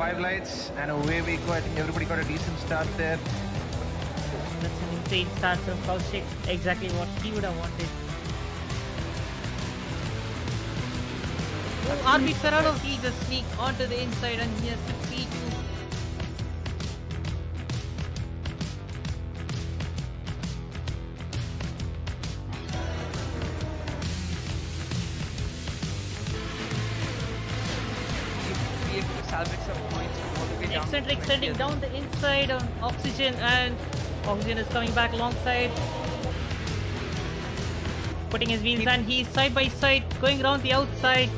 5 lights, and away we go. I think everybody got a decent start there. That's an insane start from Koushik. Exactly what he would have wanted. Oh, RB Ferraro, he just sneak onto the inside and he has to C2. Be able to salvage some points all the way down. Eccentric sending down the inside on Oxygen, and Oxygen is coming back alongside. Putting his wheels, and he's side by side going around the outside.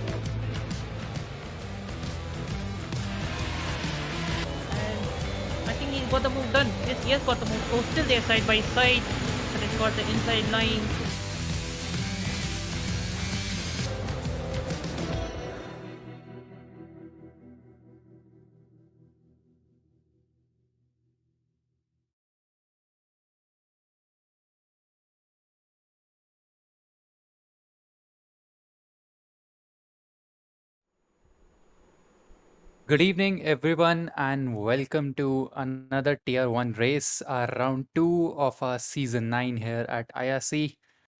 And I think he's got the move done. Yes, he has got the move. Oh, still there side by side, but it's got the inside line. Good evening, everyone, and welcome to another Tier 1 race, round 2 of our Season 9 here at IRC.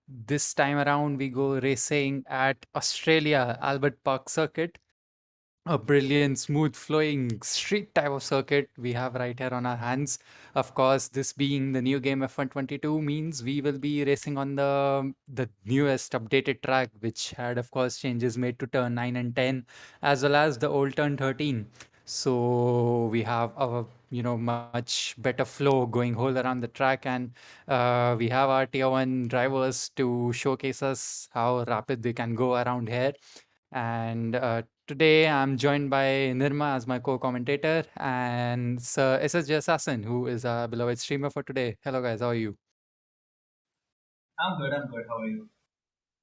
This time around, we go racing at Australia Albert Park Circuit, a brilliant, smooth flowing street type of circuit we have right here on our hands. Of course, this being the new game F122 means we will be racing on the newest updated track, which had, of course, changes made to turn 9 and 10, as well as the old turn 13. So we have a much better flow going whole around the track, and we have our tier 1 drivers to showcase us how rapid they can go around here. And today I'm joined by Nirma as my co-commentator and Sir SSJassassin, who is a beloved streamer for today. Hello guys, how are you? I'm good. How are you?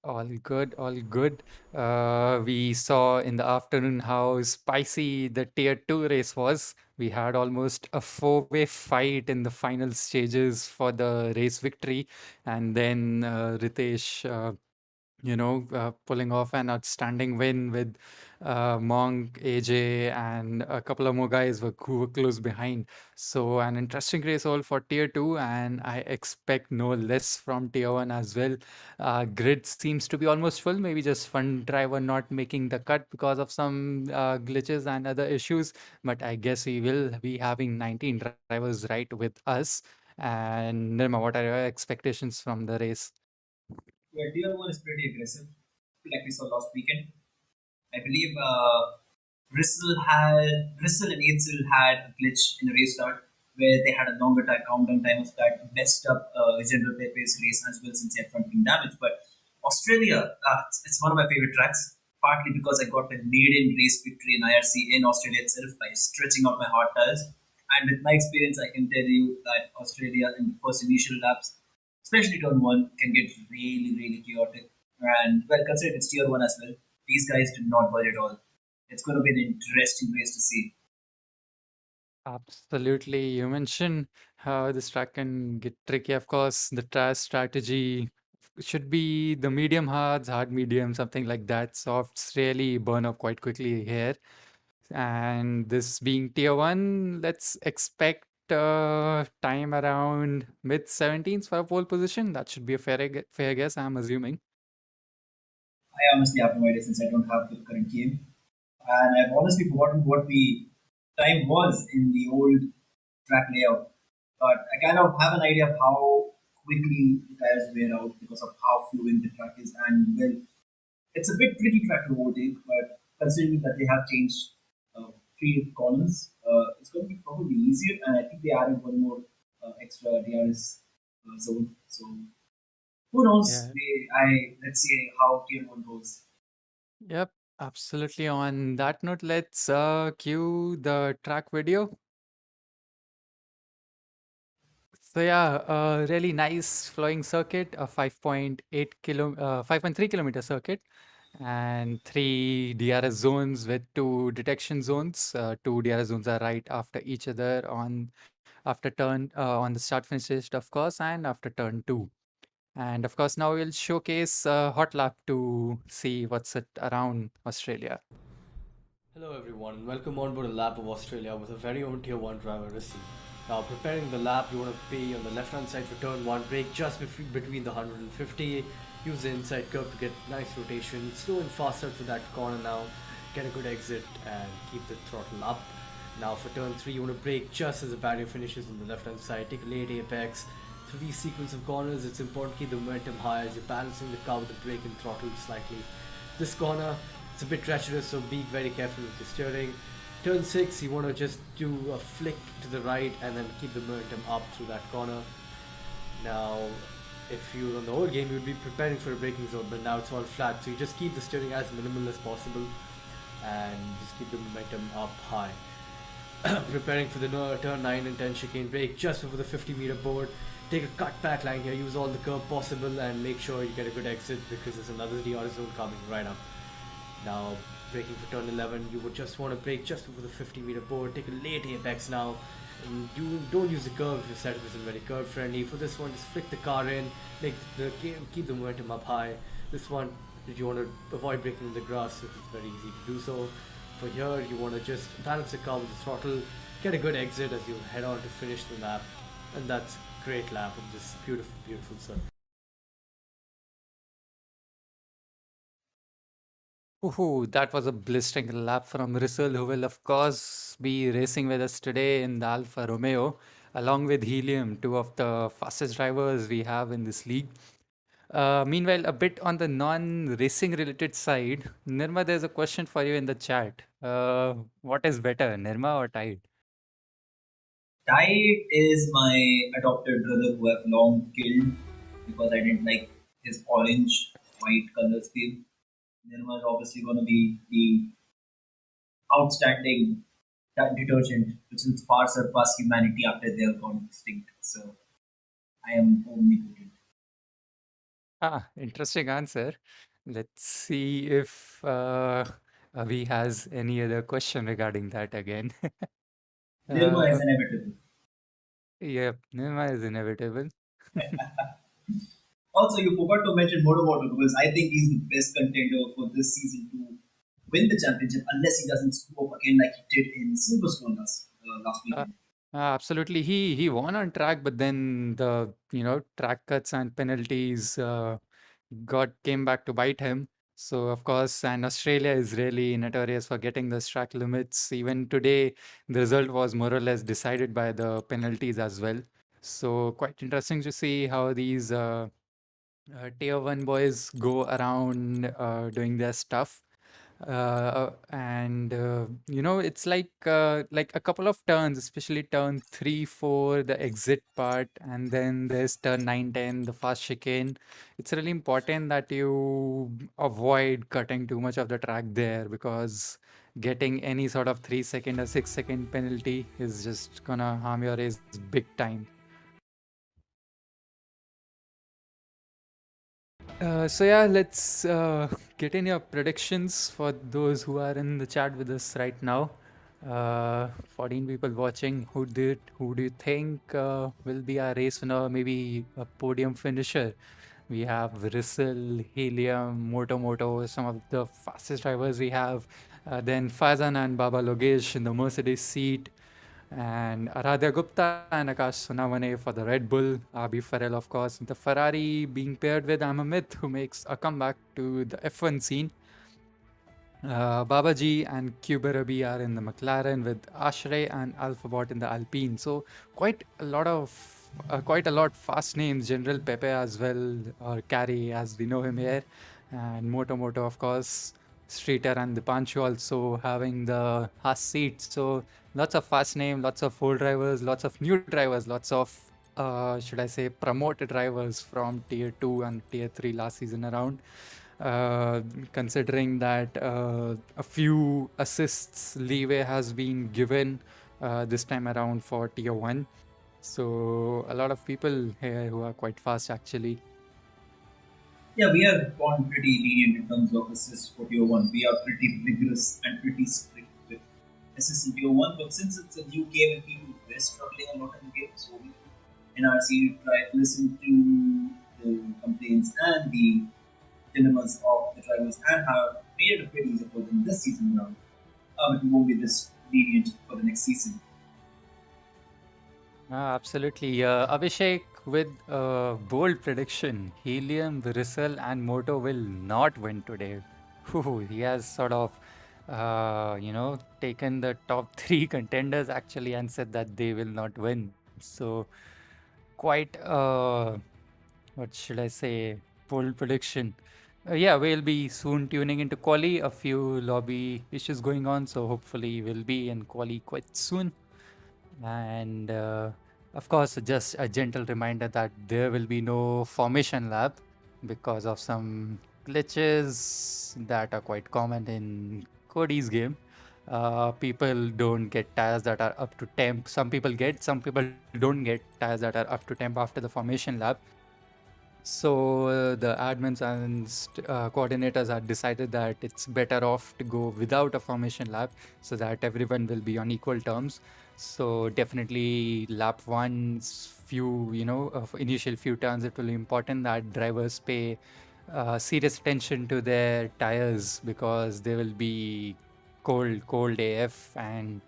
All good, all good. We saw in the afternoon how spicy the tier 2 race was. We had almost a 4-way fight in the final stages for the race victory. And then Ritesh pulling off an outstanding win with Monk, AJ, and a couple of more guys who were close behind. So an interesting race all for Tier 2, and I expect no less from Tier 1 as well. Grid seems to be almost full, maybe just one driver not making the cut because of some glitches and other issues. But I guess we will be having 19 drivers right with us. And Nirma, what are your expectations from the race? Yeah, Tier 1 is pretty aggressive, like we saw last weekend. I believe Rystle and Eitzel had a glitch in the race start where they had a longer countdown time of that messed up general pace race as well since they had front wing damage. But Australia, it's one of my favorite tracks, partly because I got a maiden race victory in IRC in Australia itself by stretching out my hard tires. And with my experience, I can tell you that Australia in the first initial laps, especially turn one, can get really, really chaotic. And well, consider it's tier one as well. These guys did not budge at all. It's going to be an interesting race to see. Absolutely. You mentioned how this track can get tricky. Of course, the track strategy should be the medium hards, hard medium, something like that. Softs really burn up quite quickly here. And this being tier 1, let's expect time around mid 17s for a pole position. That should be a fair guess, I'm assuming. I honestly have no idea since I don't have the current game. And I've honestly forgotten what the time was in the old track layout. But I kind of have an idea of how quickly the tires wear out because of how fluid the track is. And well, it's a bit tricky track to overtake, but considering that they have changed three corners, it's going to be probably easier. And I think they added one more extra DRS zone. So who knows? Yeah. Let's see how tier one goes. Yep, absolutely. On that note, let's cue the track video. So yeah, a really nice flowing circuit, a 5.3 kilometer circuit, and 3 DRS zones with 2 detection zones. 2 DRS zones are right after each other on the start finish list, of course, and after turn 2. And of course, now we'll showcase Hotlap to see what's it around Australia. Hello everyone and welcome on board a lap of Australia with a very own Tier 1 driver Rystle. Now preparing the lap, you want to be on the left hand side for turn 1, brake just between the 150, use the inside curve to get nice rotation, slow and fast out for that corner now, get a good exit and keep the throttle up. Now for turn 3 you want to brake just as the barrier finishes on the left hand side, take a late apex. Through these sequence of corners it's important to keep the momentum high as you're balancing the car with the brake and throttle slightly. This corner, it's a bit treacherous, so be very careful with your steering. Turn 6, you want to just do a flick to the right and then keep the momentum up through that corner. Now, if you're on the old game, you'd be preparing for a braking zone, but now it's all flat, so you just keep the steering as minimal as possible and just keep the momentum up high. Preparing for the turn 9 and 10 chicane, brake just before the 50-meter board. Take a cut back line here, use all the curve possible and make sure you get a good exit because there's another DRS zone coming right up. Now braking for turn 11, you would just want to brake just before the 50-meter board, take a late apex now, and don't use the curve if your setup isn't very curve friendly. For this one, just flick the car in, keep the momentum up high. This one, if you want to avoid braking in the grass, it's very easy to do so. For here, you want to just balance the car with the throttle, get a good exit as you head on to finish the lap, and that's a great lap of this beautiful, beautiful circuit. Ooh, that was a blistering lap from Rystle, who will of course be racing with us today in the Alfa Romeo, along with Helium, two of the fastest drivers we have in this league. Meanwhile, a bit on the non-racing related side, Nirma, there's a question for you in the chat. What is better, Nirma or Tide? Tide is my adopted brother who I've long killed because I didn't like his orange white color scheme. Nirma is obviously going to be the outstanding detergent which will far surpass humanity after they have gone extinct. So I am omnipotent. Interesting answer. Let's see if Avi has any other question regarding that again. Nirma is uh, inevitable. yep, Nirma is inevitable. Also, you forgot to mention Moto because I think he's the best contender for this season to win the championship unless he doesn't screw up again like he did in Silverstone last Uh, weekend. Absolutely. He won on track, but then the track cuts and penalties got came back to bite him. So of course, and Australia is really notorious for getting those track limits. Even today, the result was more or less decided by the penalties as well. So quite interesting to see how these tier one boys go around doing their stuff. And it's like a couple of turns, especially turn 3 4, the exit part, and then there's turn 9 10, the fast chicane. It's really important that you avoid cutting too much of the track there, because getting any sort of 3 second or 6 second penalty is just gonna harm your race big time. So yeah, let's get in your predictions for those who are in the chat with us right now. 14 people watching. Who do you think will be our race winner? Maybe a podium finisher. We have Rystle, Helium, Moto, some of the fastest drivers we have. Then Faizan and Baba Logesh in the Mercedes seat, and Aradhya Gupta and Akash Sunamane for the Red Bull, Abi Farrell, of course, the Ferrari being paired with Amamith, who makes a comeback to the F1 scene. Babaji and Kuberabi are in the McLaren with Ashray and Alphabot in the Alpine. So quite a lot fast names. General Pepe as well, or Carey as we know him here, and Moto, of course. Streeter and Dipanshu also having the Haas seat. So lots of fast name, lots of old drivers, lots of new drivers, lots of should I say promoted drivers from tier 2 and tier 3 last season around. Considering that a few assists leeway has been given this time around for tier 1. So a lot of people here who are quite fast actually. Yeah, we have gone pretty lenient in terms of assists for tier 1. We are pretty rigorous and pretty strict with assists in tier 1, but since it's a new game and people were struggling a lot in the game, so we in IRC try to listen to the complaints and the dilemmas of the drivers and have made it a bit easier for them this season around. it won't be this lenient for the next season. Absolutely. Abhishek with a bold prediction. Helium, Rystle, and Moto will not win today. He has sort of, taken the top three contenders actually and said that they will not win. So, quite, what should I say, bold prediction. Yeah, we'll be soon tuning into quali. A few lobby issues going on, so hopefully we'll be in quali quite soon. And of course, just a gentle reminder that there will be no formation lab because of some glitches that are quite common in Cody's game. People don't get tires that are up to temp. Some people get, some people don't get tires that are up to temp after the formation lab. So the admins and coordinators have decided that it's better off to go without a formation lap so that everyone will be on equal terms. So definitely lap one's few, initial few turns, it will be important that drivers pay serious attention to their tires because they will be cold AF, and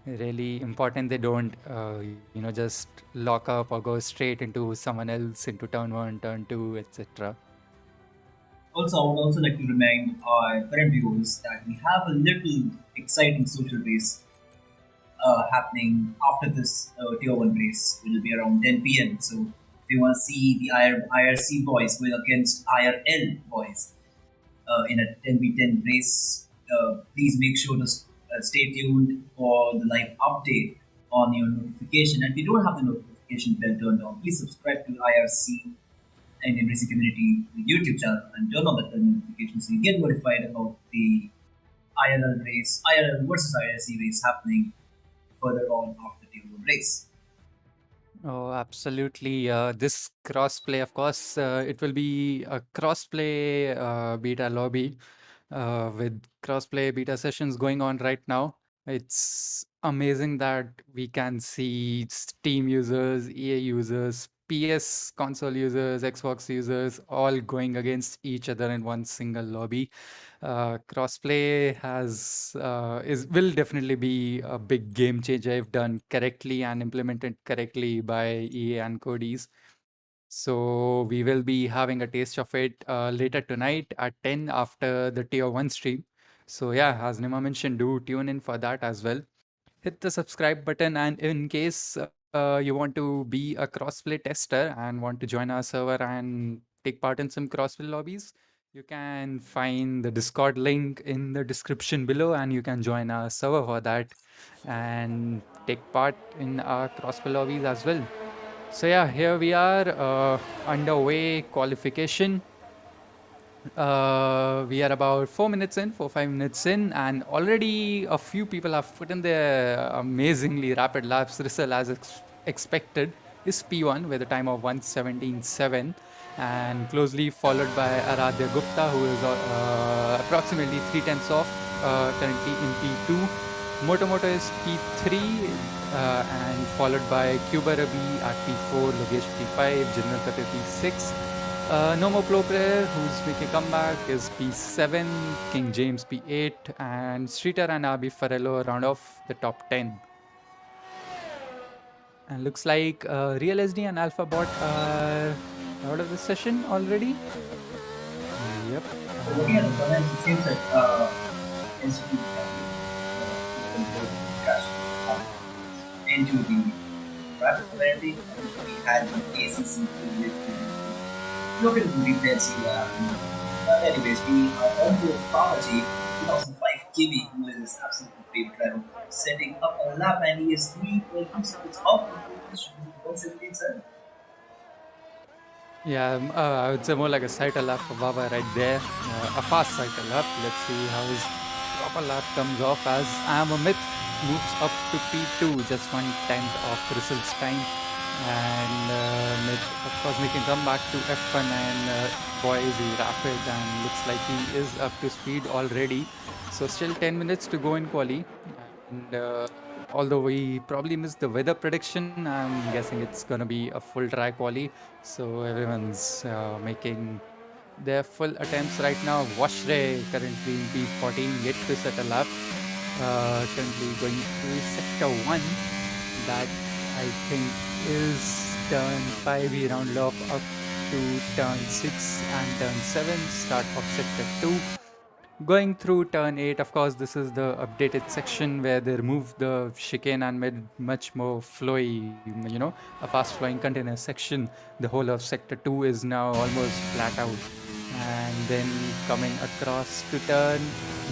really important they don't just lock up or go straight into someone else into turn one, turn two, etc. Also, I would also like to remind our current viewers that we have a little exciting social race happening after this Tier 1 race. It will be around 10 p.m. So, if you want to see the IRC boys going against IRL boys in a 10v10 race, please make sure to stay tuned for the live update on your notification. And if you don't have the notification bell turned on, please subscribe to IRC Indian Racing Community YouTube channel and turn on the bell notification so you get notified about the IRL race, IRL versus IRC race happening further on after the Tier 1 race. Oh, absolutely. This crossplay, of course, it will be a crossplay beta lobby with crossplay beta sessions going on right now. It's amazing that we can see Steam users, EA users, PS console users, Xbox users all going against each other in one single lobby. Crossplay will definitely be a big game changer if done correctly and implemented correctly by EA and Codys. So we will be having a taste of it later tonight at 10 after the Tier 1 stream. So yeah, as Nima mentioned, do tune in for that as well. Hit the subscribe button, and in case you want to be a crossplay tester and want to join our server and take part in some crossplay lobbies, you can find the Discord link in the description below and you can join our server for that and take part in our crossplay lobbies as well. So yeah, here we are underway qualification. We are about 5 minutes in, and already a few people have put in their amazingly rapid laps. Rystle, as expected, is P1 with a time of 1:17.7, and closely followed by Aradhya Gupta, who is approximately 3/10 off, currently in P2. Moto is P3, and followed by Cuba Rabi at P4, Logesh P5, General Kate P6. No More Pro Player, who's making a comeback, is P7, King James P8, and Streeter and Abi Farello round off the top 10. And looks like Real SD and Alpha Bot are out of the session already. Yep. Looking at the comments, it seems that Institute into the rapid apparently. We had the ACC look at the replay and see what happened. But anyways, we are on to Babaji, 2005 Kimi, who is his absolute favorite driver, setting up a lap, and he is 3.2 seconds off from position 1:17.7. Yeah, I would say more like a cycle lap for Baba right there. A fast cycle lap. Let's see how his proper lap comes off as Amamith moves up to P2, just 1/10 of Rystle's time. And of course making comeback to F1, and boy is he rapid and looks like he is up to speed already. So still 10 minutes to go in quali, and although we probably missed the weather prediction, I'm guessing it's gonna be a full dry quali, so everyone's making their full attempts right now. Washre currently in P14 yet to set a lap, Currently going through sector 1. That I think is turn 5. He rounded off up to turn 6 and turn 7. Start of sector 2. Going through turn 8, of course, this is the updated section where they removed the chicane and made much more flowy, a fast flowing continuous section. The whole of sector 2 is now almost flat out. And then coming across to turn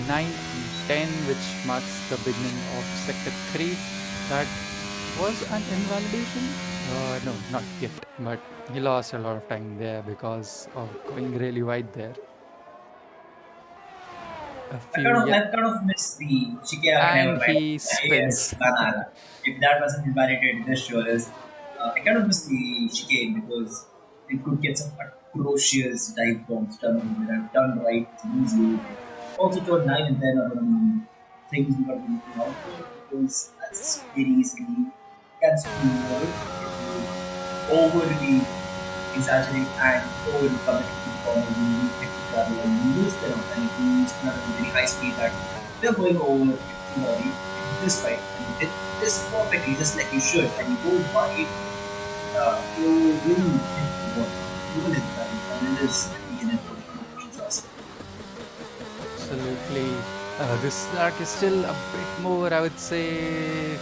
9 and 10, which marks the beginning of sector 3. That was an invalidation? No, not yet. But he lost a lot of time there because of going really wide there. I kind of missed the Shikea when I And was right. he spins. Yes, banana. If that wasn't invalidated, this sure is. I kind of missed the chicane because it could get some atrocious dive bombs done over there. And done right, it's easy. Also, turn 9 and 10 are going to be things we got to be looking out for because that's very easily can screw if you overly exaggerate and overly commit to the corner. You need to travel and you lose them and if you spin at a very high speed that they're going over this right and you hit this perfectly just like you should and you go wide, you really hit the ball. You will hit that and it is an important awesome. Absolutely. This track is still a bit more, I would say,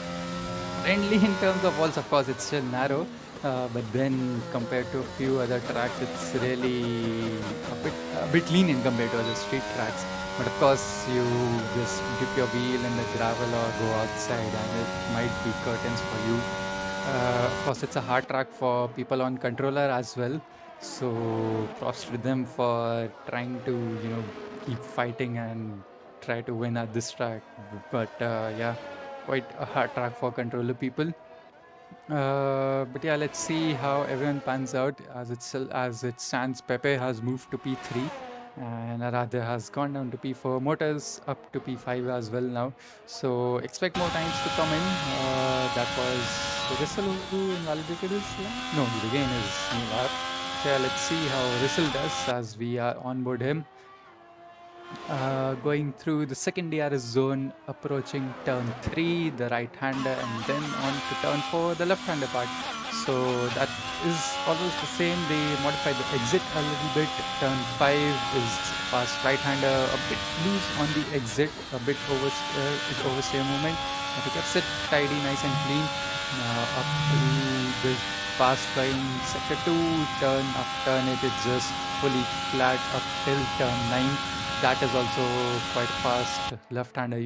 friendly in terms of walls. Of course, it's still narrow. But then compared to a few other tracks, it's really a bit lenient compared to other street tracks. But of course, you just dip your wheel in the gravel or go outside, and it might be curtains for you. Of course, it's a hard track for people on controller as well. So props to them for trying to keep fighting and try to win at this track. But yeah, quite a hard track for controller people. But yeah, let's see how everyone pans out. As it stands, Pepe has moved to P3 and Aradhya has gone down to P4. Motors up to P5 as well now. So expect more times to come in. That was Rystle who invalidated his lap? No, again is new lap. So yeah, let's see how Rystle does as we are on board him. Going through the second DRS zone, approaching turn 3, the right-hander, and then on to turn 4, the left-hander part. So that is almost the same. They modified the exit a little bit. Turn 5 is fast right-hander, a bit loose on the exit, a bit oversteer movement. But he kept it tidy, nice and clean. Up to the fast flying sector 2, turn after turn it's just fully flat up till turn 9. That is also quite fast left-hander,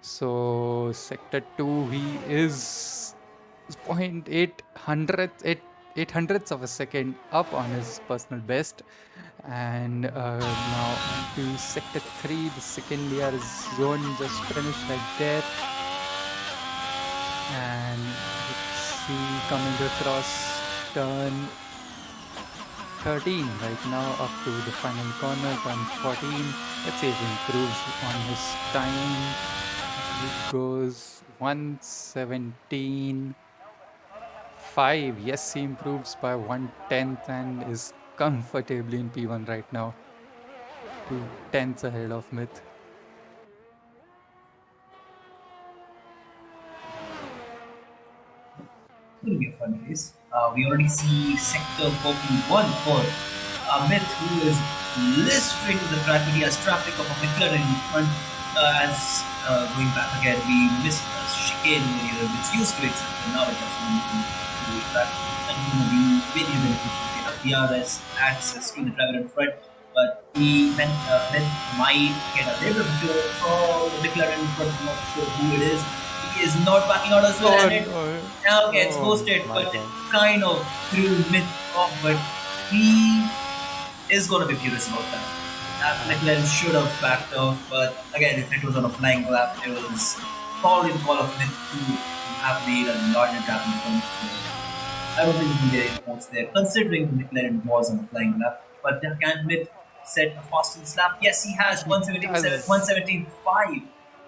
So sector 2, he is 0.8 hundredths of a second up on his personal best. And now to sector 3, the second DRS zone just finished right there. And let's see, coming across turn 13 right now up to the final corner, turn 14. Let's see if he improves on his time. It goes 1:17.5. Yes, he improves by 1/10 and is comfortably in P1 right now. 2/10 ahead of Myth. It's going to be a fun race. We already see sector 41 for Amit, who is listening to the track. He has traffic of a McLaren in front. As going back again, we missed a chicane earlier, which used to exist, but now it has been to the track. And you know, the very beneficial DRS access to the driver in front. But he meant might get a little bit from the McLaren in front. I'm not sure who it is. He is not backing out as well, and it now gets hosted, but it kind of threw Myth off. But he is going to be furious about that. McLaren should have backed off, but again, if it was on a flying lap, it was probably the call of Myth to have made a larger gap in front. I don't think he can get any points there, considering the McLaren was on a flying lap. But can Myth set a fastest lap? Yes, he has 117.5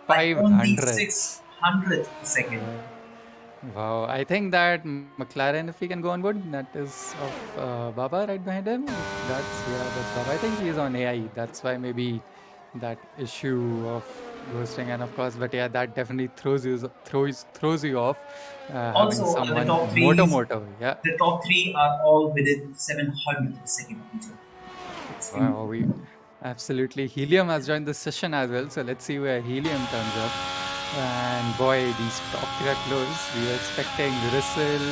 by only 600th second. Wow, I think that McLaren, if he can go on board, that is of Baba right behind him. That's Baba. I think he is on AI. That's why maybe that issue of ghosting, and of course, but yeah, that definitely throws you off. Having Also, someone moto, yeah. the top three are all within 700th of a second of each other. It's Wow, we absolutely. Helium has joined the session as well, so let's see where Helium turns up. And boy, these top three are close. We were expecting Rystle,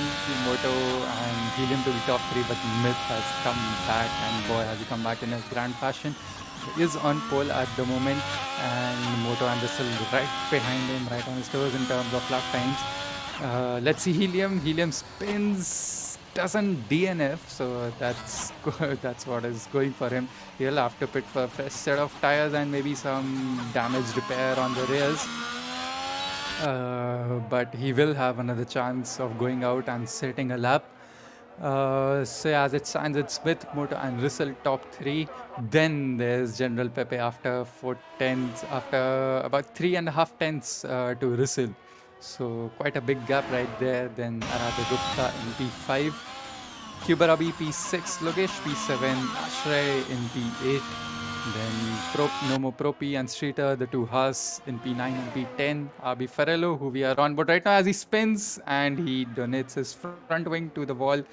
Moto, and Helium to be top three, but Myth has come back, and boy, has he come back in a grand fashion. He is on pole at the moment, and Moto and Rystle right behind him, right on his toes in terms of lap times. Let's see Helium. Helium spins, doesn't DNF, so that's that's what is going for him. He'll have to pit for a fresh set of tires and maybe some damage repair on the rears. But he will have another chance of going out and setting a lap. So as it stands, it's Smith, Moto, and Rystle top three. Then there's General Pepe after 4 tenths, after about 3.5 tenths to Rystle. So quite a big gap right there. Then Arate Gupta in P5, Kubarabi P6, Logesh P7, Ashray in P8. Then Nomo Propi and Streeter, the two Haas in P9 and P10. Abi Farello, who we are on board right now, as he spins and he donates his front wing to the wall.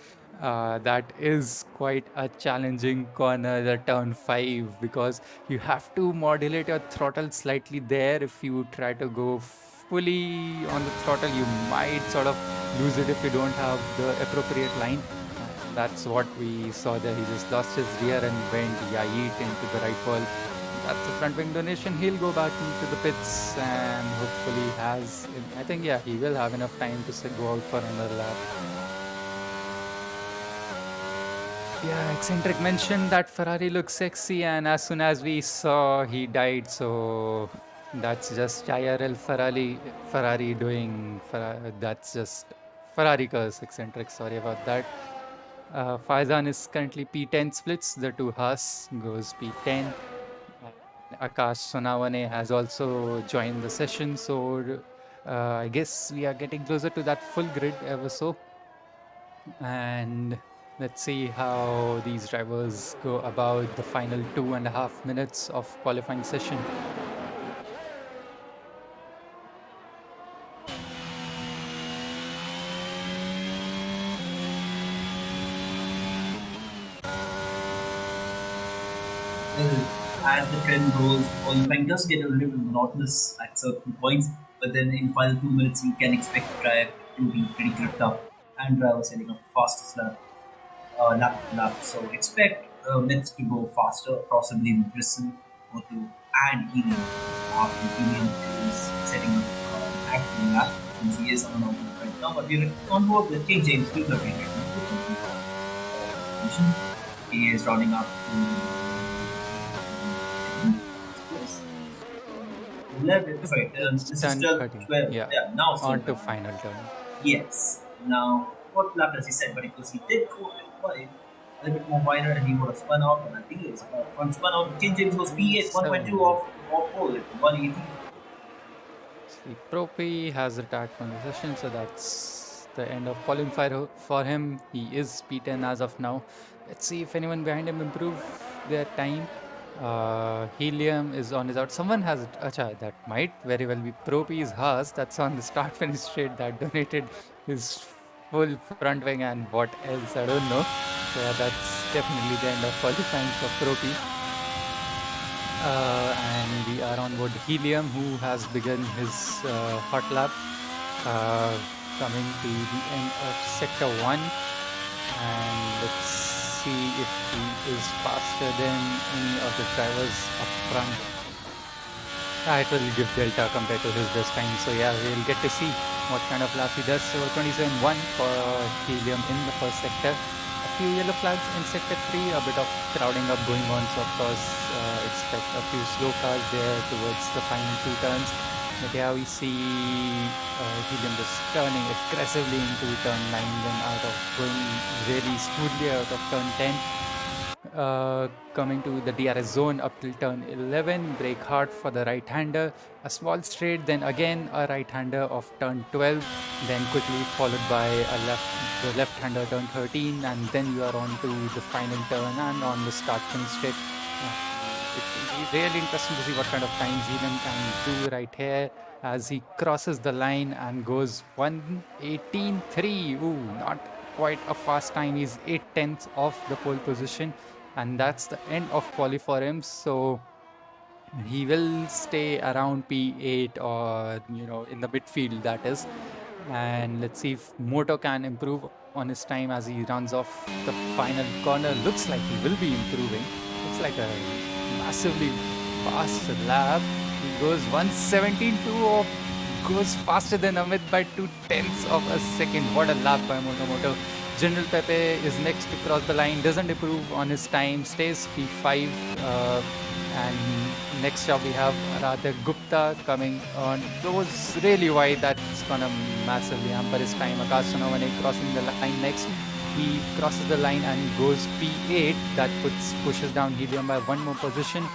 That is quite a challenging corner, the turn 5, because you have to modulate your throttle slightly there. If you try to go fully on the throttle, you might sort of lose it if you don't have the appropriate line. That's what we saw there. He just lost his rear and went yeet into the right wall. That's a front wing donation. He'll go back into the pits and hopefully has, I think, yeah, he will have enough time to go out for another lap. Yeah, Eccentric mentioned that Ferrari looks sexy, and as soon as we saw, he died. So that's just IRL Ferrari doing, that's just Ferrari curse, Eccentric. Sorry about that. Faizan is currently P10 splits, the two Haas goes P10. Akash Sonawane has also joined the session, so I guess we are getting closer to that full grid ever so. And let's see how these drivers go about the final 2.5 minutes of qualifying session. As the trend goes, qualifying does get a little monotonous at certain points, but then in final 2 minutes, you can expect the drive to be pretty gripped up and drivers setting up fastest lap to lap. So expect Myths to go faster, possibly with Rystle, Moto, and Helium. After Helium is setting up actual lap, since he is on an output right now, but we're on board with King James Field right now. He is rounding up to 11, sorry, this is Turn 12, 13, 12. yeah. Now On to final turn. Yes. Now, what lap as he said, but because he did go a little bit more wider and he would have spun out, and I think it was one spun out. King James was P8, 1.2 off pole, 180. See, Propi has retired from the session, so that's the end of qualifying for him. He is P10 as of now. Let's see if anyone behind him improve their time. Helium is on his out. Someone has, that might very well be Propi's Haas. That's on the start finish straight that donated his full front wing and what else, I don't know. So yeah, that's definitely the end of qualifying for Propi. And we are on board Helium, who has begun his hot lap, coming to the end of sector 1. And let's see if he is faster than any of the drivers up front. It will give Delta compared to his best time. So yeah, we'll get to see what kind of lap he does. So 27.1 for Helium in the first sector. A few yellow flags in sector 3, a bit of crowding up going on. So of course, expect a few slow cars there towards the final 2 turns. But yeah, we see Helium just turning aggressively into turn 9, then going really smoothly out of turn 10. Coming to the DRS zone up till turn 11, brake hard for the right-hander, a small straight, then again a right-hander of turn 12, then quickly followed by the left-hander turn 13, and then you are on to the final turn and on the start finish straight. will be really interesting to see what kind of times Helium can do right here as he crosses the line and goes 1:18.3. Ooh, not quite a fast time. He's 8/10 off the pole position, and that's the end of quali for him. So he will stay around P8 or in the midfield, that is. And let's see if Moto can improve on his time as he runs off the final corner. Looks like he will be improving. Looks like a massively fast lap. He goes 1:17.2, or goes faster than Amit by 2/10 of a second. What a lap by Moto. General Pepe is next to cross the line, doesn't improve on his time, stays P5. And next up we have Radha Gupta coming on. Goes really wide. That's gonna massively hamper his time. Akash Sonawane crossing the line next. He crosses the line and goes P8. That pushes down Helium by one more position.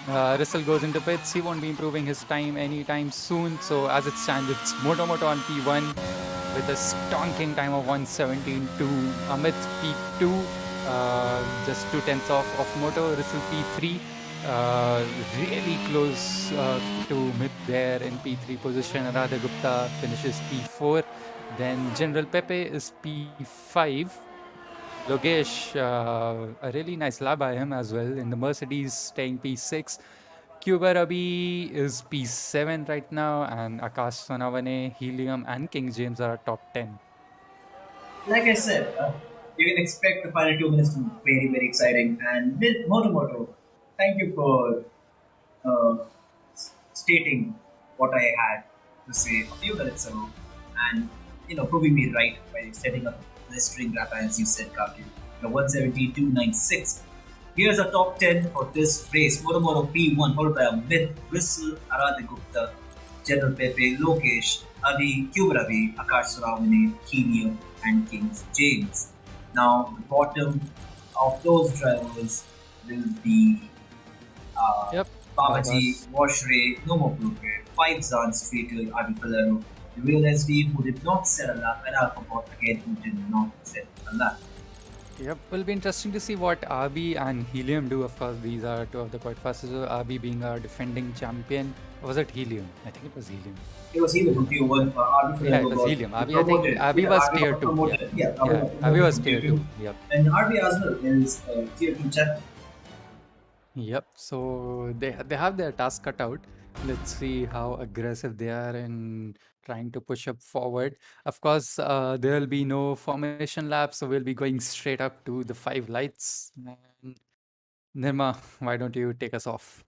Rystle goes into pits. He won't be improving his time anytime soon. So as it stands, it's Moto on P1 with a stonking time of 1:17.2. Amit P2, just 2/10 off of Moto. Rystle P3. Really close to mid there in P3 position. Radha Gupta finishes P4. Then General Pepe is P5. Logesh, a really nice lap by him as well. In the Mercedes, staying P6. Cuba Rabi is P7 right now, and Akash Sonawane, Helium, and King James are top 10. Like I said, you can expect the final 2 minutes to be very, very exciting. And with Moto, thank you for stating what I had to say a few minutes ago, and proving me right by setting up the string graph as you said, Kaake. 1:17.296. Here's a top 10 for this race. Moto P1, followed by Amit, Rystle, Radha Gupta, General Pepe, Lokesh, Adi, Kubaravi, Akash Sonawane, Helium, and King James. Now, the bottom of those drivers will be Babaji, Washray, No More Blueprint, 5 Zan, Streeter, Adi Falero, the real SD who did not set a lap, and Alphabot again who did not set a lap. Yep, will be interesting to see what RB and Helium do. Of course, these are two of the quite fastest. RB being our defending champion. Or was it Helium? I think it was Helium. It was Helium from Tier-1. Yeah, it was Helium. RB, I think RB was Tier 2. Yeah, RB was Tier 2. Yep. And RB as well is Tier 2 champion. Yep, so they have their task cut out. Let's see how aggressive they are in trying to push up forward. Of course, there will be no formation lap, so we'll be going straight up to the 5 lights. And Nirma, why don't you take us off?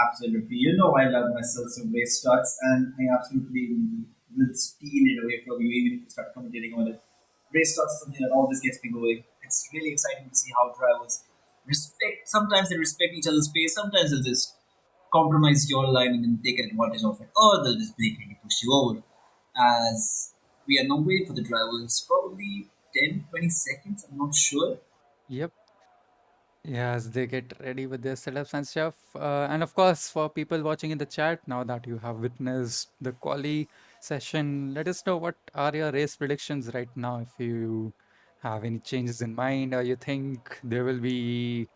Absolutely. I love myself some race starts, and I absolutely will steal it away from you even if you start commentating on it. Race starts is something that always gets me going. It's really exciting to see how drivers sometimes they respect each other's pace, sometimes they'll just compromise your line and then take advantage of it, or they'll just blatantly push you over. As we are now waiting for the drivers, probably 10-20 seconds, I'm not sure. Yep. Yes, they get ready with their setups and stuff. And of course, for people watching in the chat, now that you have witnessed the quali session, let us know what are your race predictions right now. If you have any changes in mind, or you think there will be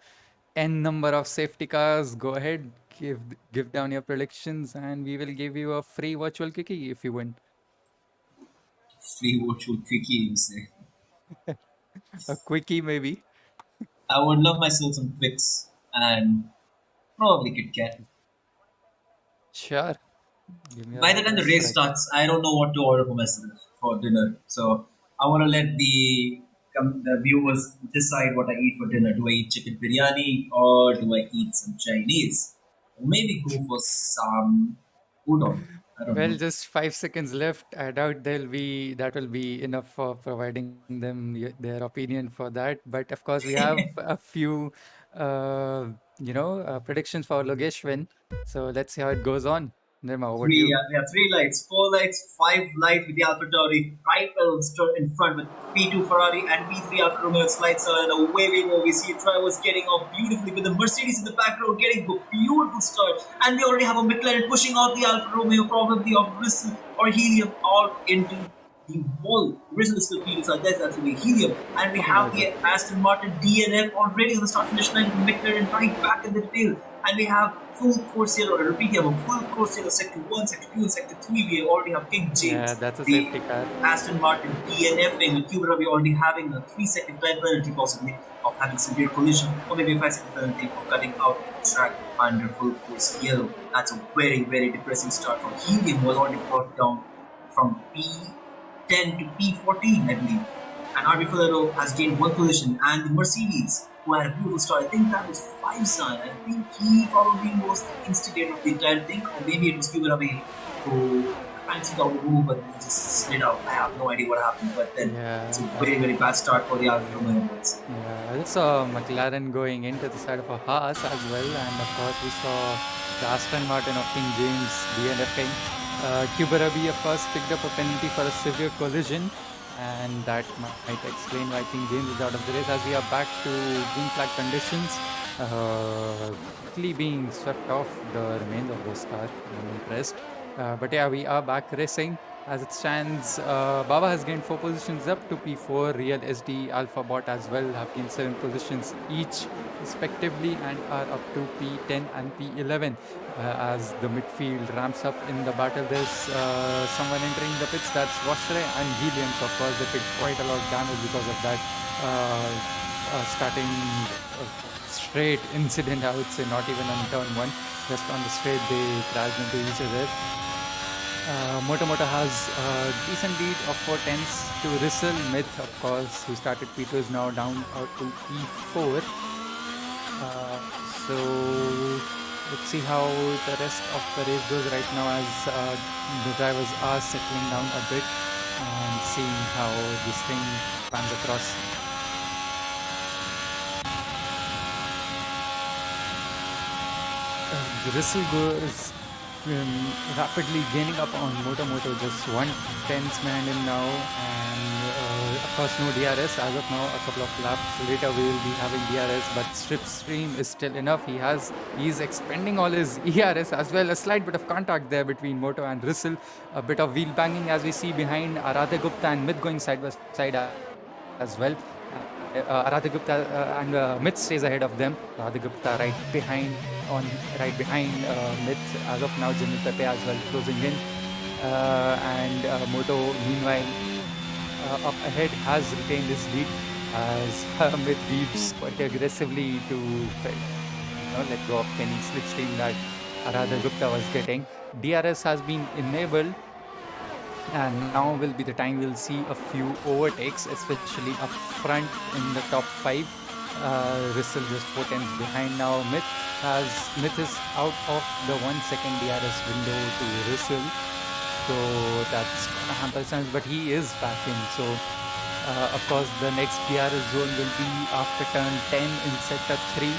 n number of safety cars, go ahead, give down your predictions, and we will give you a free virtual quickie if you win. Free virtual quickie, you say? A quickie, maybe. I would love myself some Twix and probably Kit Kat. Sure. By the time the race starts, I don't know what to order for myself for dinner. So I want to let the viewers decide what I eat for dinner. Do I eat chicken biryani or do I eat some Chinese? Or maybe go for some udon. Well, just 5 seconds left. I doubt that will be enough for providing them their opinion for that. But of course, we have a few, predictions for Logesh win. So let's see how it goes on. Nirma, over to you. We have 3 lights, 4 lights, 5 lights with the Alfa Tauri right in front with P2 Ferrari and P3 Alfa Romeo lights are, and away we go. We see drivers getting off beautifully with the Mercedes in the background getting a beautiful start, and they already have a McLaren pushing out the Alfa Romeo, probably of Rystle or Helium, all into the whole Rystle still feels like that's absolutely Helium. And we have the Aston Martin DNF already on the start finish line, McLaren right back in the tail. And we have full course here, or repeat, we have a full course here, sector 1, sector 2, and sector 3. We already have King James. Yeah, that's a the safety car. Aston Martin DNFing with Cuba Ravi already having a 3-second time penalty possibly of having severe collision, or maybe a 5-second penalty for cutting out the track under full course yellow. That's a very, very depressing start for Helium, was already brought down from P10 to P14, I believe. And RB Filero has gained one position, and the Mercedes, who had a beautiful start, I think that was 5-son. I think he probably was the instigator of the entire thing, or maybe it was Cuba Ravi who fancied out the move, but he just slid out. I have no idea what happened, but then it's a very, very bad start for the Alfa Romeo boys. Yeah, I saw McLaren going into the side of a Haas as well, and of course we saw the Aston Martin of King James DNFing. Cuba Ravi, of course, picked up a penalty for a severe collision, and that might explain why King James is out of the race, as we are back to green flag conditions. Quickly being swept off the remainder of this car. I'm impressed. But yeah, we are back racing. As it stands, Baba has gained 4 positions up to P4. Real SD, Alpha Bot as well have gained 7 positions each respectively and are up to P10 and P11. As the midfield ramps up in the battle, there's someone entering the pits. That's Rystle and Helium. So of course, they picked quite a lot of damage because of that starting straight incident, I would say, not even on turn 1. Just on the straight, they crashed into each other. Moto has a decent lead of 4/10 to Rystle. Myth, of course, who started P2, is now down out to P4. So let's see how the rest of the race goes right now, as the drivers are settling down a bit and seeing how this thing pans across. Rystle goes rapidly gaining up on Moto, just 1/10 behind him now, and of course no DRS as of now. A couple of laps later we will be having DRS, but Slipstream is still enough. He's expending all his ERS as well. A slight bit of contact there between Moto and Rystle, a bit of wheel banging as we see behind Aradhya Gupta and Myth going side by side as well. Aradhya Gupta and Myth stays ahead of them. Aradhya Gupta right behind Myth as of now. General Pepe as well closing in, and Moto meanwhile up ahead has retained his lead as Myth weaves quite aggressively to let go of any slipstream that Aradhya Gupta was getting. DRS has been enabled, and now will be the time we'll see a few overtakes, especially up front in the top 5. Rystle just 4/10 behind now. Myth is out of the 1 second DRS window to Rystle, so that's gonna hamper chance, but he is back in. So of course the next DRS zone will be after turn 10 in sector 3,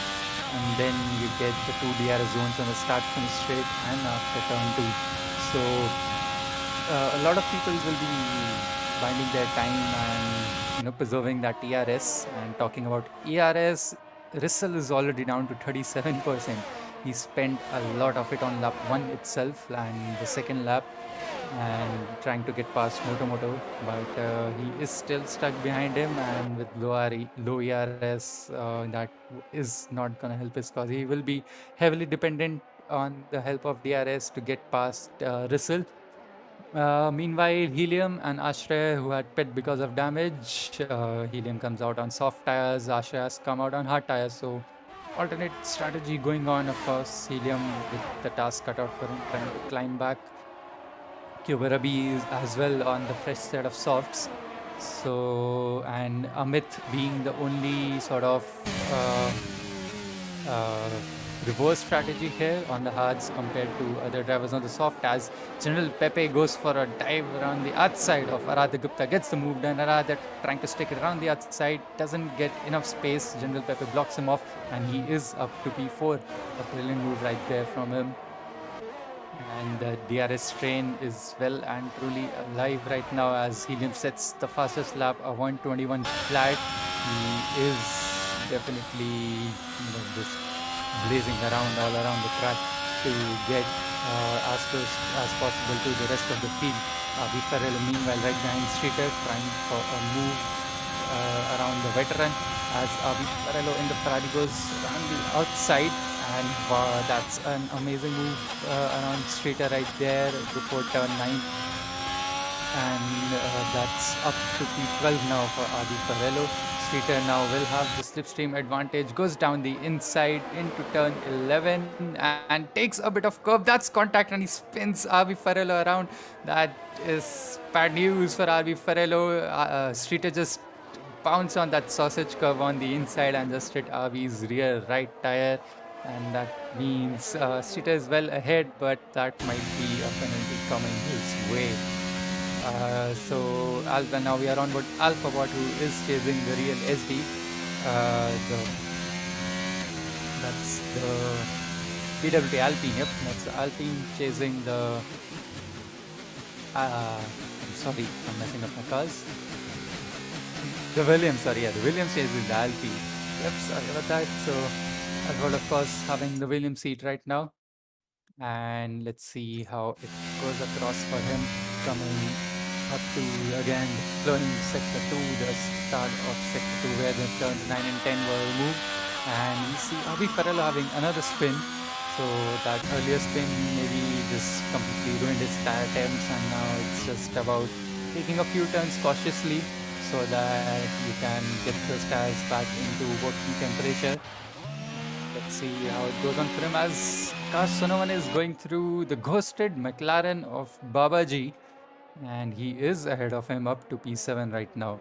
and then you get the 2 DRS zones on the start finish straight and after turn 2. So a lot of people will be binding their time and preserving that ERS. And talking about ERS, Rystle is already down to 37%. He spent a lot of it on lap 1 itself and the second lap, and trying to get past Moto, but he is still stuck behind him, and with low ERS, that is not gonna help his cause. He will be heavily dependent on the help of DRS to get past Rystle. Meanwhile, Helium and Ashray, who had pit because of damage, Helium comes out on soft tires, Ashray has come out on hard tires, so alternate strategy going on. Of course, Helium with the task cut out for him, trying to climb back. Cuba Ravi is as well on the fresh set of softs. So, and Amit being the only sort of reverse strategy here on the hards compared to other drivers on the soft, as General Pepe goes for a dive around the outside of Aradhya Gupta, gets the move done. Aradhya trying to stick it around the outside, doesn't get enough space. General Pepe blocks him off, and he is up to P4. A brilliant move right there from him. And the DRS train is well and truly alive right now, as Helium sets the fastest lap, a 1:21 flat. He is definitely just blazing around all around the track to get as close as possible to the rest of the field. Farrell, meanwhile, right behind Streeter, trying for a move around the veteran as Farrell in the Ferrari goes around the outside. And wow, that's an amazing move around Streeter right there before turn 9. And that's up to P12 now for Adi Farrello. Streeter now will have the slipstream advantage, goes down the inside into turn 11 and takes a bit of curve. That's contact and he spins Arvi Farrello around. That is bad news for Arvi Farrello. Streeter just bounced on that sausage curve on the inside and just hit Arvi's rear right tire. And that means Streeter is well ahead, but that might be a penalty coming his way. So Alpha, now we are on board AlphaBot, who is chasing the real SD. That's the PWT Alpine. Yep, that's the Alpine chasing the. I'm sorry, I'm messing up my cars. The Williams, sorry, yeah, the Williams chasing the Alpine. Yep, sorry about that. So Alpha, of course, having the Williams seat right now. And let's see how it goes across for him, coming up to again exploring sector 2, the start of sector 2 where the turns 9 and 10 were removed. And we see Arvi Farrello having another spin. So that earlier spin maybe just completely ruined his tire temps, and now it's just about taking a few turns cautiously so that you can get those tires back into working temperature. Let's see how it goes on for him as Kash Sonovan is going through the ghosted McLaren of Babaji, and he is ahead of him up to P7 right now.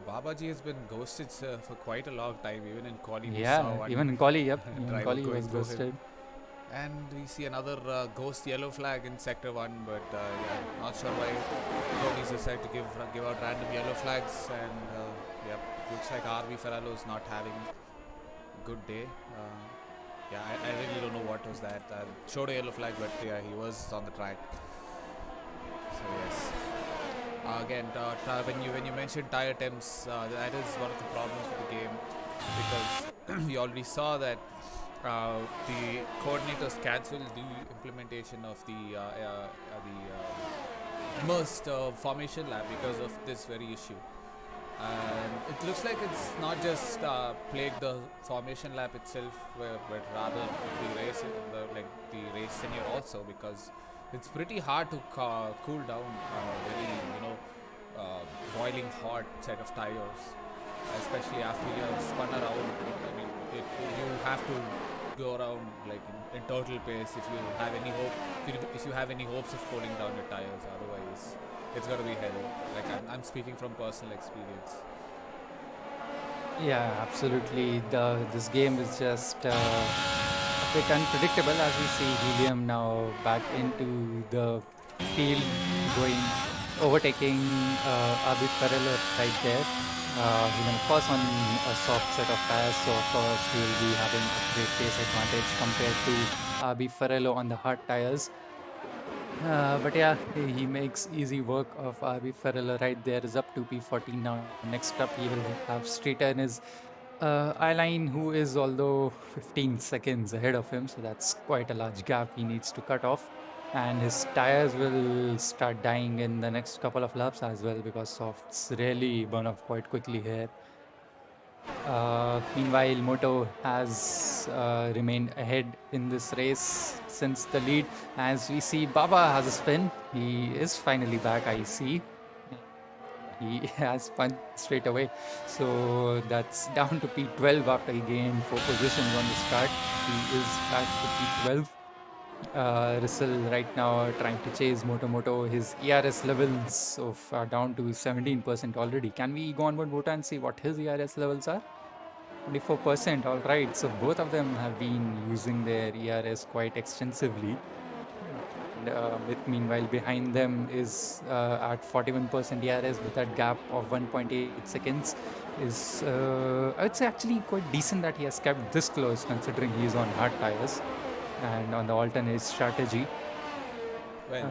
Babaji has been ghosted for quite a long time, even in quali. Yeah, even in quali, yep. Even in quali he was ghosted. And we see another ghost yellow flag in sector 1, but yeah, not sure why Tony's decided to give out random yellow flags. And yeah, looks like RV Ferrello is not having a good day. Yeah, I really don't know what was that. Showed a yellow flag, but yeah, he was on the track. So yes. Again, when you mentioned tire temps, that is one of the problems with the game, because we already saw that the coordinators cancelled the implementation of the immersed formation lab because of this very issue. And it looks like it's not just plagued the formation lab itself, but rather the race, the race tenure also, because it's pretty hard to cool down very boiling hot set of tires, especially after you're spun around. I mean, you have to go around like in total pace if you have any hope. If you have any hopes of cooling down your tires, otherwise it's gonna be hell. Like I'm speaking from personal experience. Yeah, absolutely. This game is just a bit unpredictable, as we see Helium now back into the field, overtaking Upbeat Farrello right there. Helium, of course, on a soft set of tires, so of course he will be having a great pace advantage compared to Upbeat Farrello on the hard tires. But yeah, he makes easy work of RB Farrello right there. Is up to P14 now. Next up, he will have Streeter in his eye-line, who is although 15 seconds ahead of him. So that's quite a large gap he needs to cut off. And his tires will start dying in the next couple of laps as well, because softs really burn off quite quickly here. Meanwhile, Moto has remained ahead in this race since the lead. As we see, Baba has a spin. He is finally back, I see. He has punched straight away. So that's down to P12 after he gained 4 positions on the start. He is back to P12. Rystle right now trying to chase Moto. His ERS levels are down to 17% already. Can we go on board Moto and see what his ERS levels are? 24%. All right. So both of them have been using their ERS quite extensively. And meanwhile, behind them is at 41% ERS with that gap of 1.8 seconds. Is I would say actually quite decent that he has kept this close, considering he is on hard tires and on the alternate strategy. Well,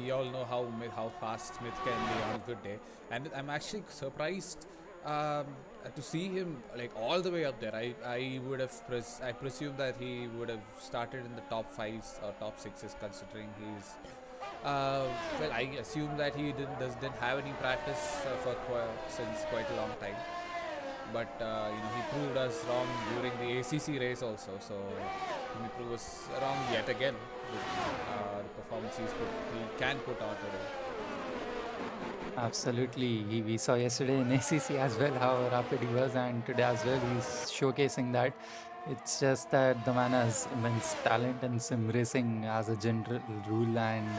we all know how fast Smith can be on a good day, and I'm actually surprised To see him like all the way up there, I would have I presume that he would have started in the top fives or top sixes, considering he's well, I assume that he didn't have any practice since quite a long time. But he proved us wrong during the ACC race also. So he proved us wrong yet again with the performance he can put on today. Absolutely. We saw yesterday in ACC as well how rapid he was, and today as well he's showcasing that. It's just that the man has immense talent in sim racing as a general rule, and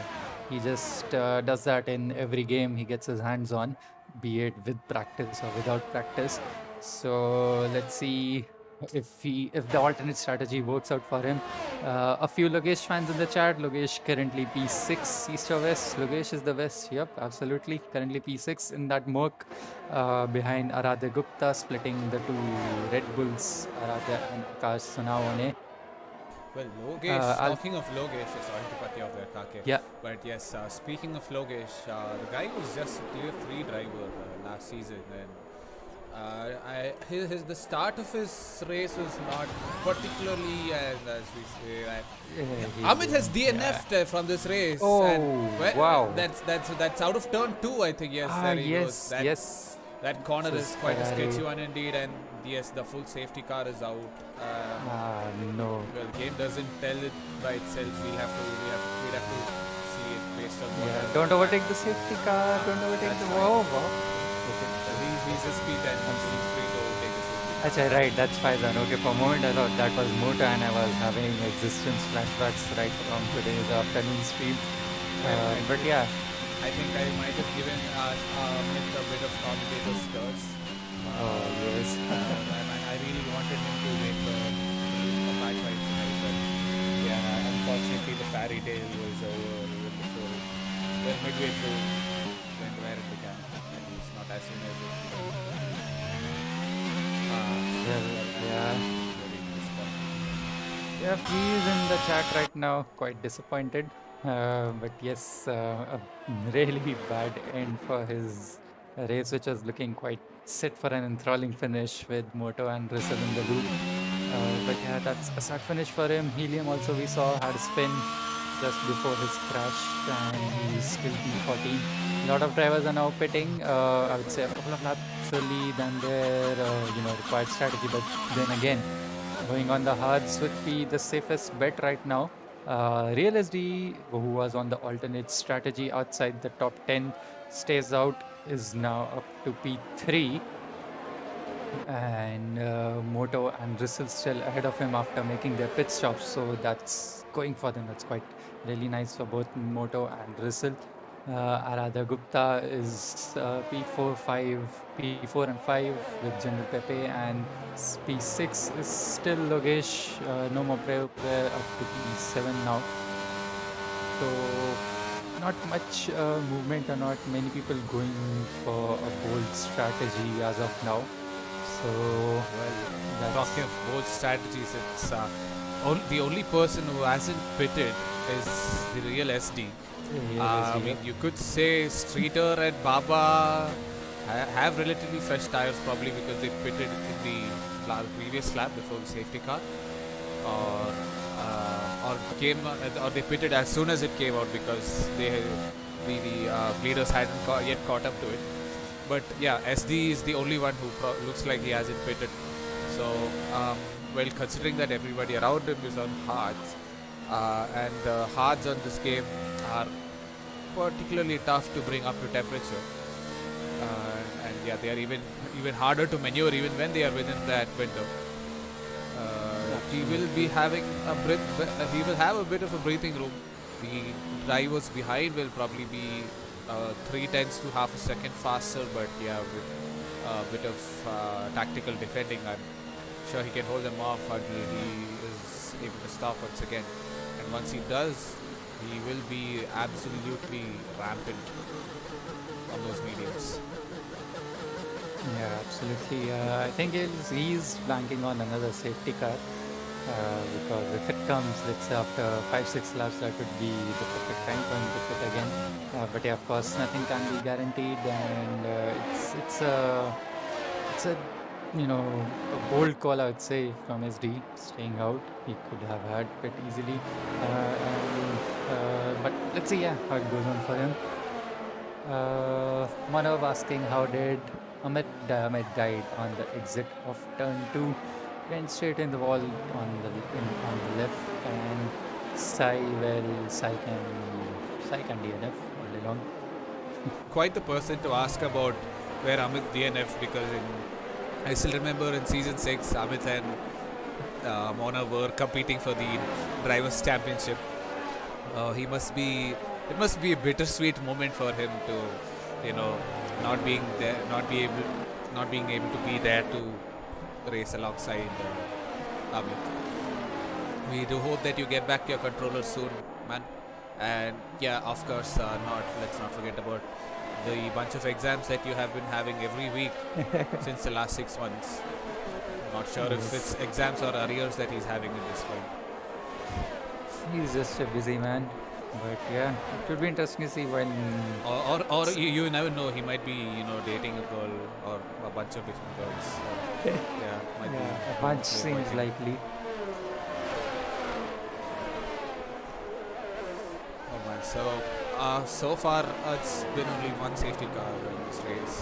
he just does that in every game he gets his hands on, be it with practice or without practice. So let's see if the alternate strategy works out for him. A few Logesh fans in the chat. Logesh currently P6 east or west. Logesh is the west. Yep, absolutely. Currently P6 in that Merc behind Aradhya Gupta, splitting the two Red Bulls, Aradhya and Akash Sunawone. Well, Logesh, talking of Logesh, sorry to cut you off there, Kaake. Yeah. But yes, speaking of Logesh, the guy was just a tier 3 driver last season, and the start of his race was not particularly, as we say. Amit has DNF'd from this race. Oh, and, well, wow! That's out of turn 2, I think. Yes, there he goes. Yes. That corner This is quite a Ferrari. sketchy one indeed, and yes, the full safety car is out. No. Well, the game doesn't tell it by itself. We'll have to see it based on what. Yeah, don't overtake the safety car. Don't overtake the. Wow. Okay. He's a speed and he's free to overtake the safety. Achha, right, that's Faizan. Okay, for a moment I thought that was Moto and I was having existence flashbacks right from today's afternoon stream. But yeah, I think I might have given Amit a bit of commentator's curse. oh yes. I really wanted him to make a back fight tonight, but yeah, unfortunately the fairy tale was over before, well, midway through when where it began. At least not as soon as it began. Yeah. Very disappointing. Yeah, he's in the chat right now, quite disappointed. But yes, a really bad end for his race, which was looking quite set for an enthralling finish with Moto and Rystle in the loop. But yeah, that's a sad finish for him. Helium also we saw had a spin just before his crash, and he's still P14. A lot of drivers are now pitting. I would say a couple of laps early than their required strategy, but then again, going on the hards would be the safest bet right now. Real SD, who was on the alternate strategy outside the top 10, stays out, is now up to P3. And Moto and Rystle still ahead of him after making their pit stops. So that's going for them. That's quite really nice for both Moto and Rystle. Aradhya Gupta is P4 and 5 with General Pepe, and P6 is still Logesh, no more player up to P7 now. So not much movement, or not many people going for a bold strategy as of now. So Well, talking of both strategies, it's the only person who hasn't pitted is the real SD. I mean, you could say Streeter and Baba have relatively fresh tires, probably because they pitted in the previous lap before the safety car, or they pitted as soon as it came out because the leaders hadn't yet caught up to it. But yeah, SD is the only one who looks like he hasn't pitted. So, well, considering that everybody around him is on hards, and the hards on this game are particularly tough to bring up to temperature, and yeah, they are even harder to maneuver even when they are within that window. He will be having he will have a bit of a breathing room. The drivers behind will probably be 3/10 to half a second faster, but yeah, with a bit of tactical defending, I'm sure he can hold them off until he is able to stop once again. And once he does, he will be absolutely rampant on those mediums. yeah, absolutely. I think he's banking on another safety car, because if it comes, let's say after 5-6 laps, that would be the perfect time for him to pit again. But yeah, of course, nothing can be guaranteed, and it's That's a a bold call, I would say, from SD staying out. He could have had it easily, but let's see, how it goes on for him. Manav asking how did Amit died on the exit of turn 2, went straight in the wall on the left, and Sai can DNF all day long. Quite the person to ask about where Amit DNF, because I still remember in season 6 Amit and Mona were competing for the drivers championship. It must be a bittersweet moment for him to not being able to be there to race alongside Amit. We do hope that you get back to your controller soon, man. And yeah, of course, let's not forget about the bunch of exams that you have been having every week since the last 6 months. Not sure if it's exams or arrears that he's having at this point. He's just a busy man, but yeah, it would be interesting to see when. Or you never know. He might be dating a girl or a bunch of different girls. Might be a bunch seems likely. Oh man, so far it's been only one safety car in this race.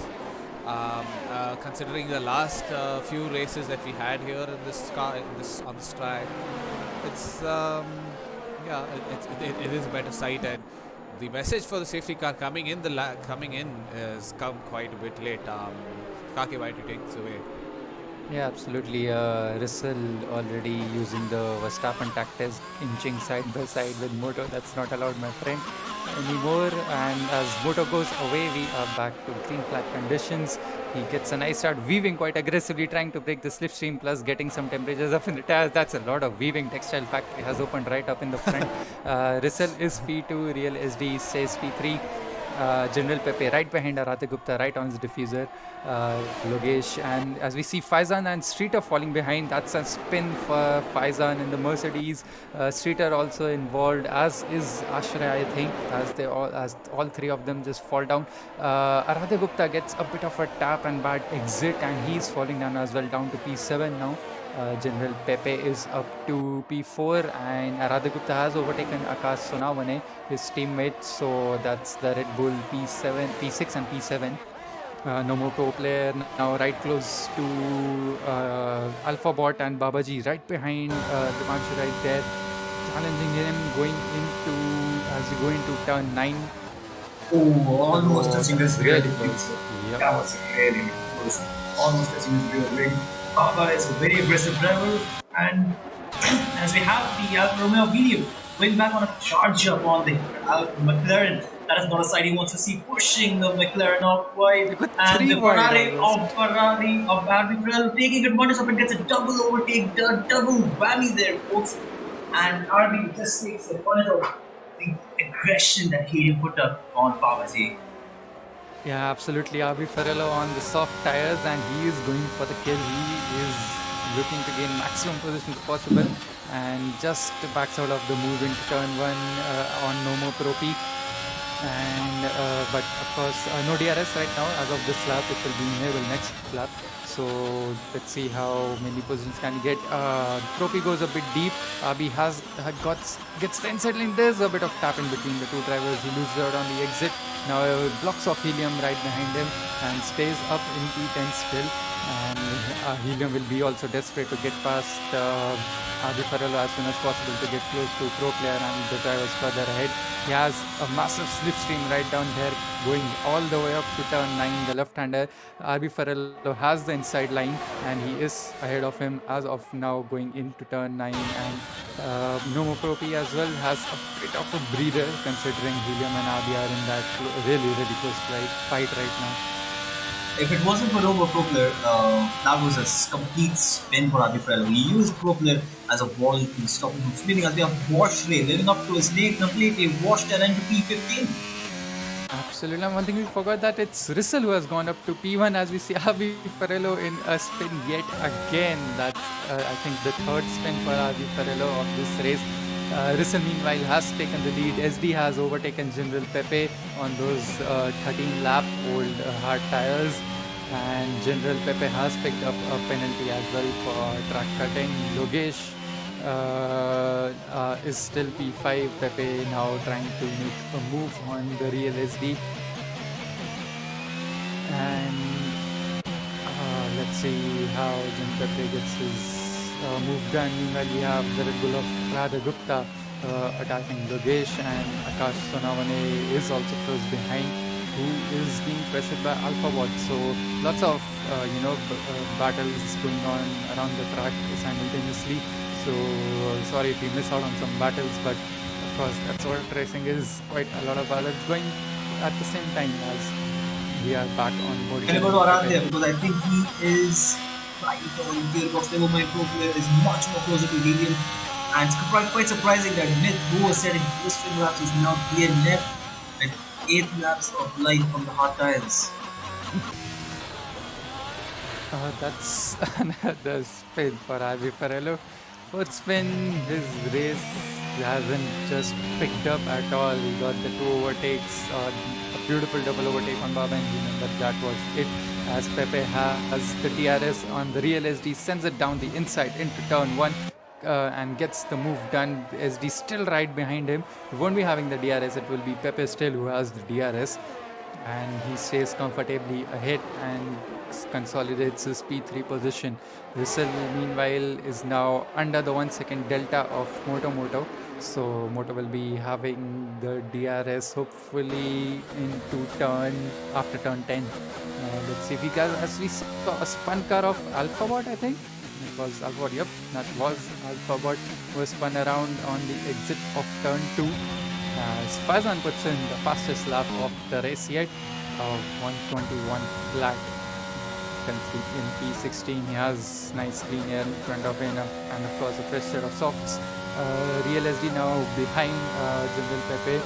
Considering the last few races that we had here on this track, it's it is a better sight, and the message for the safety car coming in has come quite a bit late. Kaake, why do you take this away? Yeah, absolutely. Rystle already using the Verstappen tactics, inching side by side with Moto. That's not allowed, my friend, anymore. And as Moto goes away, we are back to green flag conditions. He gets a nice start, weaving quite aggressively, trying to break the slipstream, plus getting some temperatures up in the tires. That's a lot of weaving. Textile factory has opened right up in the front. Rystle is P2, Real SD says P3. General Pepe right behind Aradhya Gupta, right on his diffuser. Logesh, and as we see Faizan and Streeter falling behind, that's a spin for Faizan in the Mercedes. Streeter also involved, as is Ashray, I think, as all three of them just fall down. Aradhya Gupta gets a bit of a tap and bad exit, and he's falling down as well, down to P7 now. General Pepe is up to P4, and Aradhya Gupta has overtaken Akash Sonawane, his teammate. So that's the Red Bull P6 and P7. No more pro player now, right close to Alpha Bot and Babaji, right behind Dimanshu right there, challenging him as you go into turn 9. Oh, almost touching his rear really diffuser. Yep. That was really close. Almost touching his rear wing. Baba is a very aggressive driver, and as we have the Alfa Romeo Helium going back on a charge up on the McLaren. That is not a side he wants to see, pushing the McLaren out wide, and the Ferrari of RB taking advantage of it, gets a double overtake, double whammy there, folks. And RB just takes advantage of the aggression that Helium put up on Babaji. Yeah, absolutely. RB Ferrello on the soft tires, and he is going for the kill. He is looking to gain maximum positions possible, and just backs out of the move into turn 1 on No More Pro P. And but of course no DRS right now as of this lap. It will be enabled next lap, so let's see how many positions can get. Propi goes a bit deep. Abi gets the inside lane. There's a bit of tap in between the two drivers. He loses out on the exit. Now blocks of Helium right behind him and stays up in P10 still, and Helium will be also desperate to get past Adi Ferrello as soon as possible to get close to pro player and the drivers further ahead. He has a massive slipstream right down here going all the way up to turn 9. The left-hander RB Ferrello has the inside line, and he is ahead of him as of now going into turn 9. And Nomo Propi as well has a bit of a breather, considering Helium and RB are in that really close fight right now. If it wasn't for Nomo Propler, that was a complete spin for RB Ferrello. He used Propler as a wall to stop him from spinning, as we have washed Ray, living up to his name completely, washed and into P15. Absolutely. And one thing we forgot, that it's Rystle who has gone up to P1, as we see RB Ferrello in a spin yet again. That's I think the third spin for RB Ferrello of this race. Rystle meanwhile has taken the lead. SD has overtaken General Pepe on those 13 lap old hard tires. And General Pepe has picked up a penalty as well for track cutting. Logesh is still P5. Pepe now trying to make a move on the real SD. And let's see how Jim Pepe gets his move done. Meanwhile, we have the Red Bull of Radha Gupta attacking Logesh, and Akash Sonavane is also close behind, who is being pressured by Alphabot. So lots of battles going on around the track simultaneously. So sorry if you miss out on some battles, but of course that's what racing is. Quite a lot of battles going at the same time as we are back on Podium. Can I go to Aradhya because I think he is right on Gearbox level. My pro player is much more closer to Helium, and it's quite surprising that Myth, who was setting blistering laps, is now DNF at 8 laps of life on the hard tires. That's another spin for Ivy Farello. Fourth spin, his race hasn't just picked up at all. He got the 2 overtakes, a beautiful double overtake on Baba Engine, but that was it. As Pepe has the DRS on the real SD, sends it down the inside into turn 1 and gets the move done. SD still right behind him. He won't be having the DRS, it will be Pepe still who has the DRS. And he stays comfortably ahead and consolidates his P3 position. Rystle, meanwhile, is now under the 1 second delta of Moto. So Moto will be having the DRS hopefully after turn 10. Let's see if he guys, as we saw a spun car of Alphabot, I think. It was Alphabot, yep, that was Alphabot, who was spun around on the exit of turn 2. As Faizan puts in the fastest lap of the race yet, 121 flat. In P16, he has nice clean air in front of him, and of course a fresh set of softs. Real SD now behind General Pepe.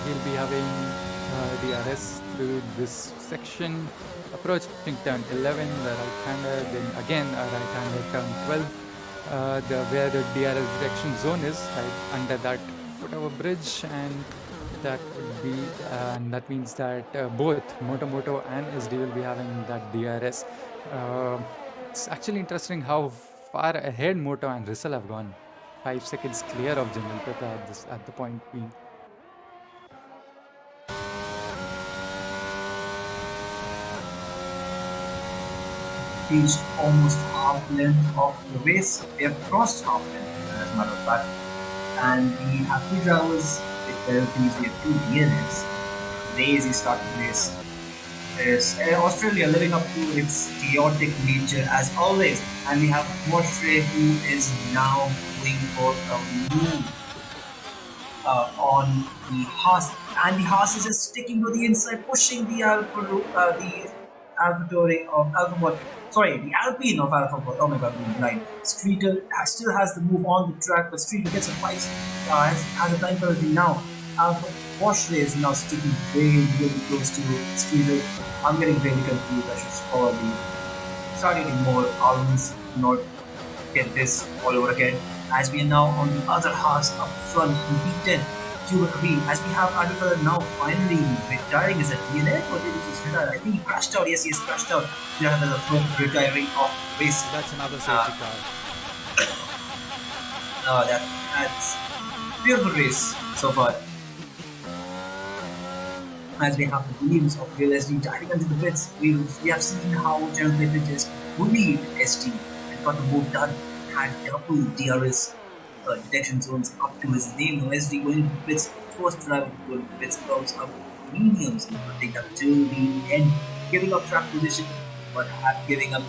He'll be having DRS through this section. Approaching turn 11, the right-hander, then again a right-hander turn 12. Where the DRS direction zone is, right under that foot of a bridge, and that would be and that means that both Moto and SD will be having that DRS. It's actually interesting how far ahead Moto and Rystle have gone. 5 seconds clear of General Pepe at the point being. Reached almost half length of the race. We have crossed half length, as a matter of fact. And we have 3 drivers with penalties. We have 2 DNFs. Lazy start to race. Is Australia living up to its chaotic nature as always. And we have Mostre, who is now going for a move on the Haas. And the Haas is just sticking to the inside, pushing the AlphaTauri of Alphabot. Sorry, the Alpine of Alphabot. Oh my god, I'm blind. Streeter still has the move on the track, but Streeter gets a 5, has a time penalty now. Porsche is now sticking very close to Streeter. I'm getting really confused. I should probably start eating more almonds, not get this all over again. As we are now on the other Haas up front in P10. As we have Adifala now finally retiring. Is that DNF or did he just retire? I think he crashed out. Yes, he has crashed out. We have another retiring off race. That's another safety car. That's beautiful race so far. As we have the Williams of Real SD diving into the pits, we have seen how General Pepe just bullied SD and got the move done. Had double DRS detection zones up to his name. Now SD going into the pits, first driver to go into the pits, throws up mediums and take up till the end, giving up track position, but giving up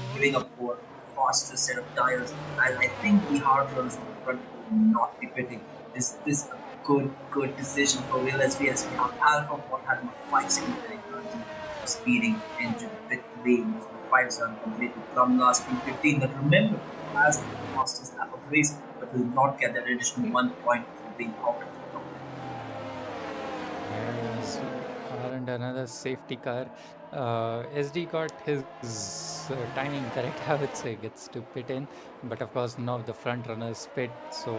for a faster set of tires. And I think the hard runners in the front will not be pitting. Is this a good decision for Real SD? As we have Alpha what had a 5-second penalty for speeding into the pit lane. 5 zone completed from last P15. But remember, as the fastest lap of the race, but will not get that additional 1 point for being out of the top. Yes, and another safety car. SD got his timing correct, I would say, gets to pit in, but of course now the front runners pit, so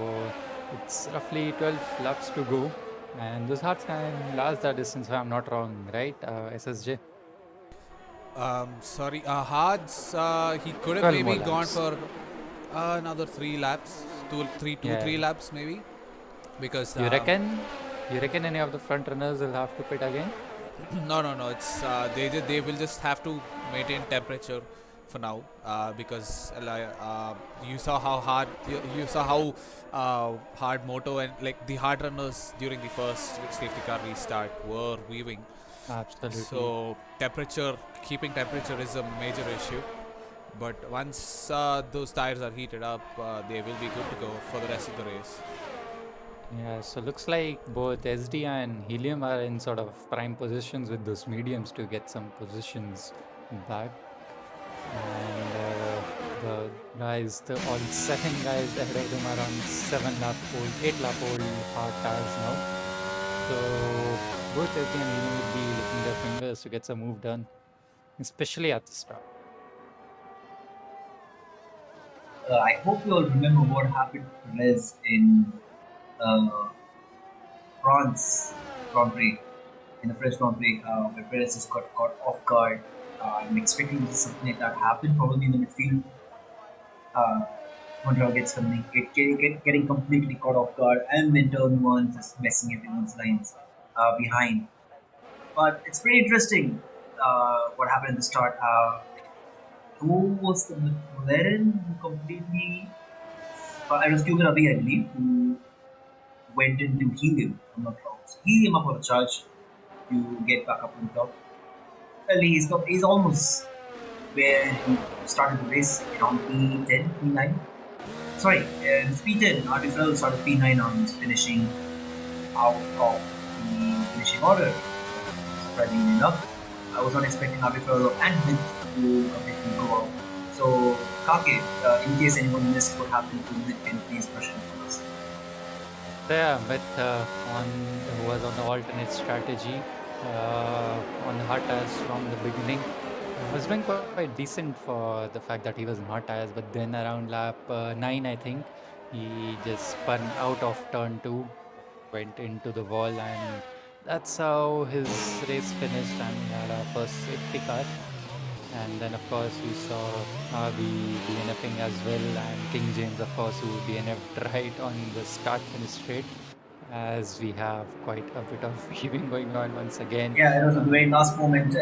it's roughly 12 laps to go, and those hard can last that distance if I'm not wrong, right, SSJ? Sorry, Hards, he could have 12 maybe more gone laps. for another 3 laps, three Yeah. laps maybe, because You reckon? You reckon any of the front runners will have to pit again? no, it's they will just have to maintain temperature for now, because you saw how hard you saw how hard moto and like the hard runners during the first safety car restart were weaving. Absolutely. So keeping temperature is a major issue. But once those tires are heated up, they will be good to go for the rest of the race. Yeah, so looks like both SD and Helium are in sort of prime positions with those mediums to get some positions back. And the guys, all 7 guys ahead of them are on 8 lap old hard tires now. So both SD and Helium will be licking their fingers to get some move done, especially at the start. I hope you all remember what happened to Perez in uh, France Grand Prix. In the French Grand Prix, where Perez just got caught off guard. I'm expecting something like that happen, probably in the midfield. Montreal gets something, getting completely caught off guard, and then turn one, just messing everyone's lines behind. But it's pretty interesting what happened at the start. Who was the McLaren who completely. It was Cuban Ravi, I believe, who went into Helium, if I'm not wrong. So Helium up on a charge to get back up on top. Well, he's almost where he started the race around P10, P9. Sorry, it's P10. Rystle started P9 on his finishing out of the finishing order. Surprisingly enough, I was not expecting Rystle and Myth to completely go out. So, Kaake, in case anyone missed what happened to Myth, can you please brush it for us? Yeah, but who was on the alternate strategy on the hard tires from the beginning. Was doing quite decent for the fact that he was in hard tires, but then around lap 9, I think, he just spun out of turn 2, went into the wall, and that's how his race finished, and he had our first safety car. And then, of course, we saw Harvey DNFing as well, and King James, of course, who DNF'd right on the start-finish straight, as we have quite a bit of weaving going on once again. Yeah, it was a very last moment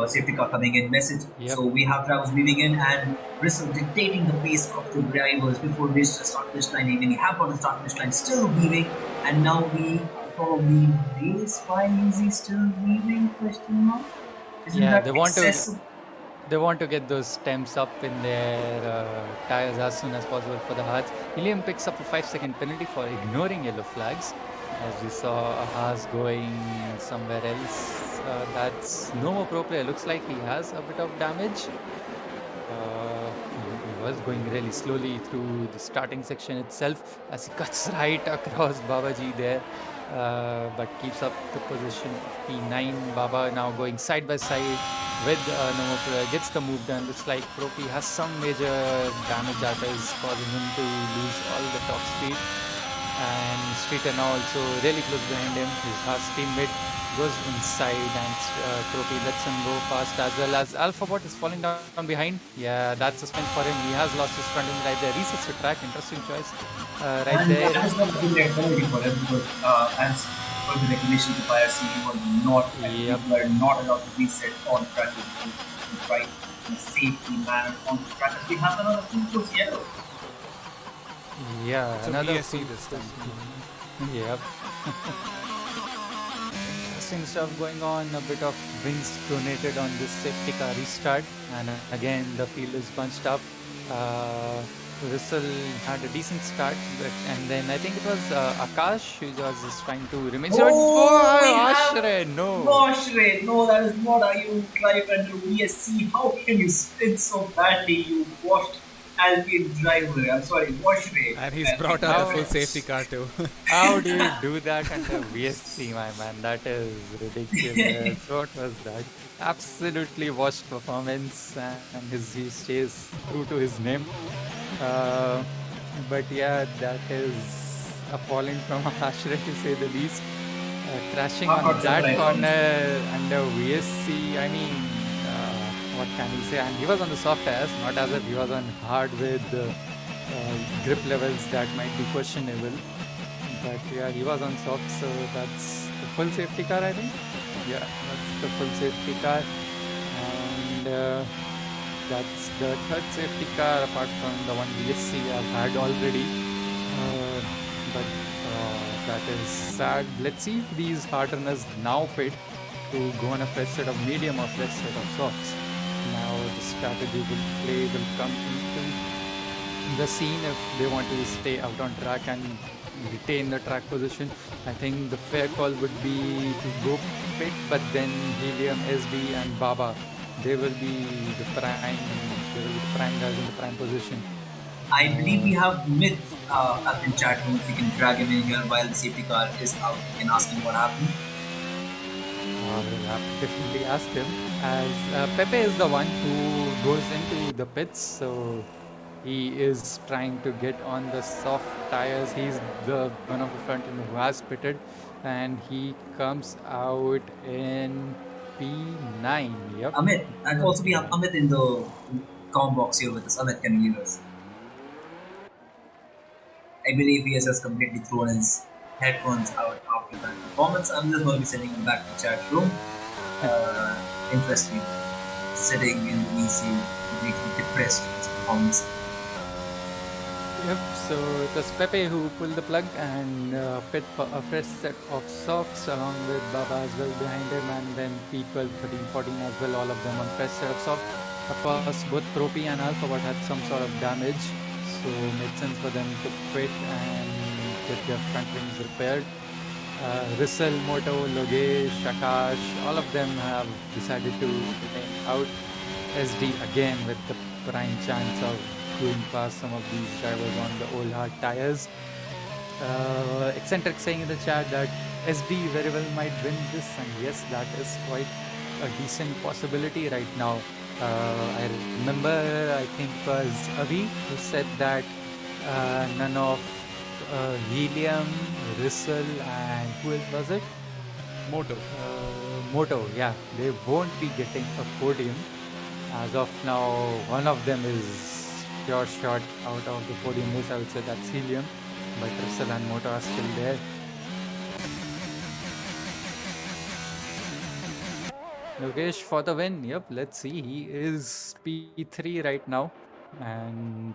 safety car coming in message. Yep. So we have drivers weaving in and Rystle dictating the pace of the drivers before we reach the start finish line. Even we have got the start finish line still weaving, and now we probably race. Why is he still weaving? Question mark. Isn't Yeah, that they want excessive? they want to get those temps up in their tires as soon as possible for the Haas. Helium picks up a 5-second penalty for ignoring yellow flags, as we saw a Haas going somewhere else. That's no more pro player. Looks like he has a bit of damage. He was going really slowly through the starting section itself as he cuts right across Babaji there, but keeps up the position of P9. Baba now going side by side with Nomo Player, gets the move done. Looks like Propi has some major damage that is causing him to lose all the top speed. And Streeter now also really close behind him. His Haas teammate goes inside, and Propi lets him go past, as well as Alphabot is falling down behind. Yeah, that's a spin for him. He has lost his front end right there. Resets the track. Interesting choice right And there. that is not a good penalty for him because as per the regulations of IRC, you are not, people are not allowed to reset on track to try in a safety manner on the track. We have another full course yellow. Yeah, So another BSC this time. Yep. Interesting stuff going on. A bit of wins donated on this safety car restart, and again the field is bunched up. Rystle had a decent start, and then I think it was Akash who was just trying to remain. Ashray, no. Ashray, no, that is not how you drive under BSC. How can you spin so badly? You washed Alpine driver. I'm sorry, Ashray. And he's brought out a full safety car too. How do you do that under VSC, my man? That is ridiculous. What was that? Absolutely washed performance, and he stays true to his name. But yeah, that is appalling from Ashray to say the least. Crashing on that corner under VSC, I mean, what what can we say? And he was on the soft tires, not as if he was on hard with grip levels that might be questionable. But yeah, he was on soft, so that's the full safety car, I think. Yeah, that's the full safety car. And that's the third safety car apart from the one VSC I've had already. But that is sad. Let's see if these hard runners now pit to go on a fresh set of medium or fresh set of softs. Now the strategy will come into the scene if they want to stay out on track and retain the track position. I think the fair call would be to go pit, but then Helium, SB and Baba, they will be the prime guys in the prime position. I believe we have Myth up in chat room. If we can drag him in here while the safety car is out, we can ask him what happened. We'll have to definitely ask him, as Pepe is the one who goes into the pits, so he is trying to get on the soft tires. He's the one of the front end who has pitted, and he comes out in P9. Yep. Amit, and also we have Amit in the comment box here with us. Amit, can you hear us? I believe he has just completely thrown his headphones out after that performance. I'm just going to be sending him back to chat room. Interesting. Sitting in the VC, completely depressed with his performance. Yep, so it was Pepe who pulled the plug and pit for a fresh set of softs along with Baba as well behind him, and then P12, 13, 14 as well, all of them on fresh set of softs. Of course, both Propi and Alphabot had some sort of damage, so it made sense for them to quit and get their front wings repaired. Rystle, Moto, Logesh, Akash, all of them have decided to remain out. SD again with the prime chance of going past some of these drivers on the old hard tires. Eccentric saying in the chat that SD very well might win this, and yes, that is quite a decent possibility right now. I remember, I think it was Avi who said that none of Helium, Rystle, and who else was it? Moto, yeah, they won't be getting a podium. As of now, one of them is pure shot out of the podium race. I would say that's Helium, but Rystle and Moto are still there. Logesh for the win. Yep, let's see. He is P3 right now, and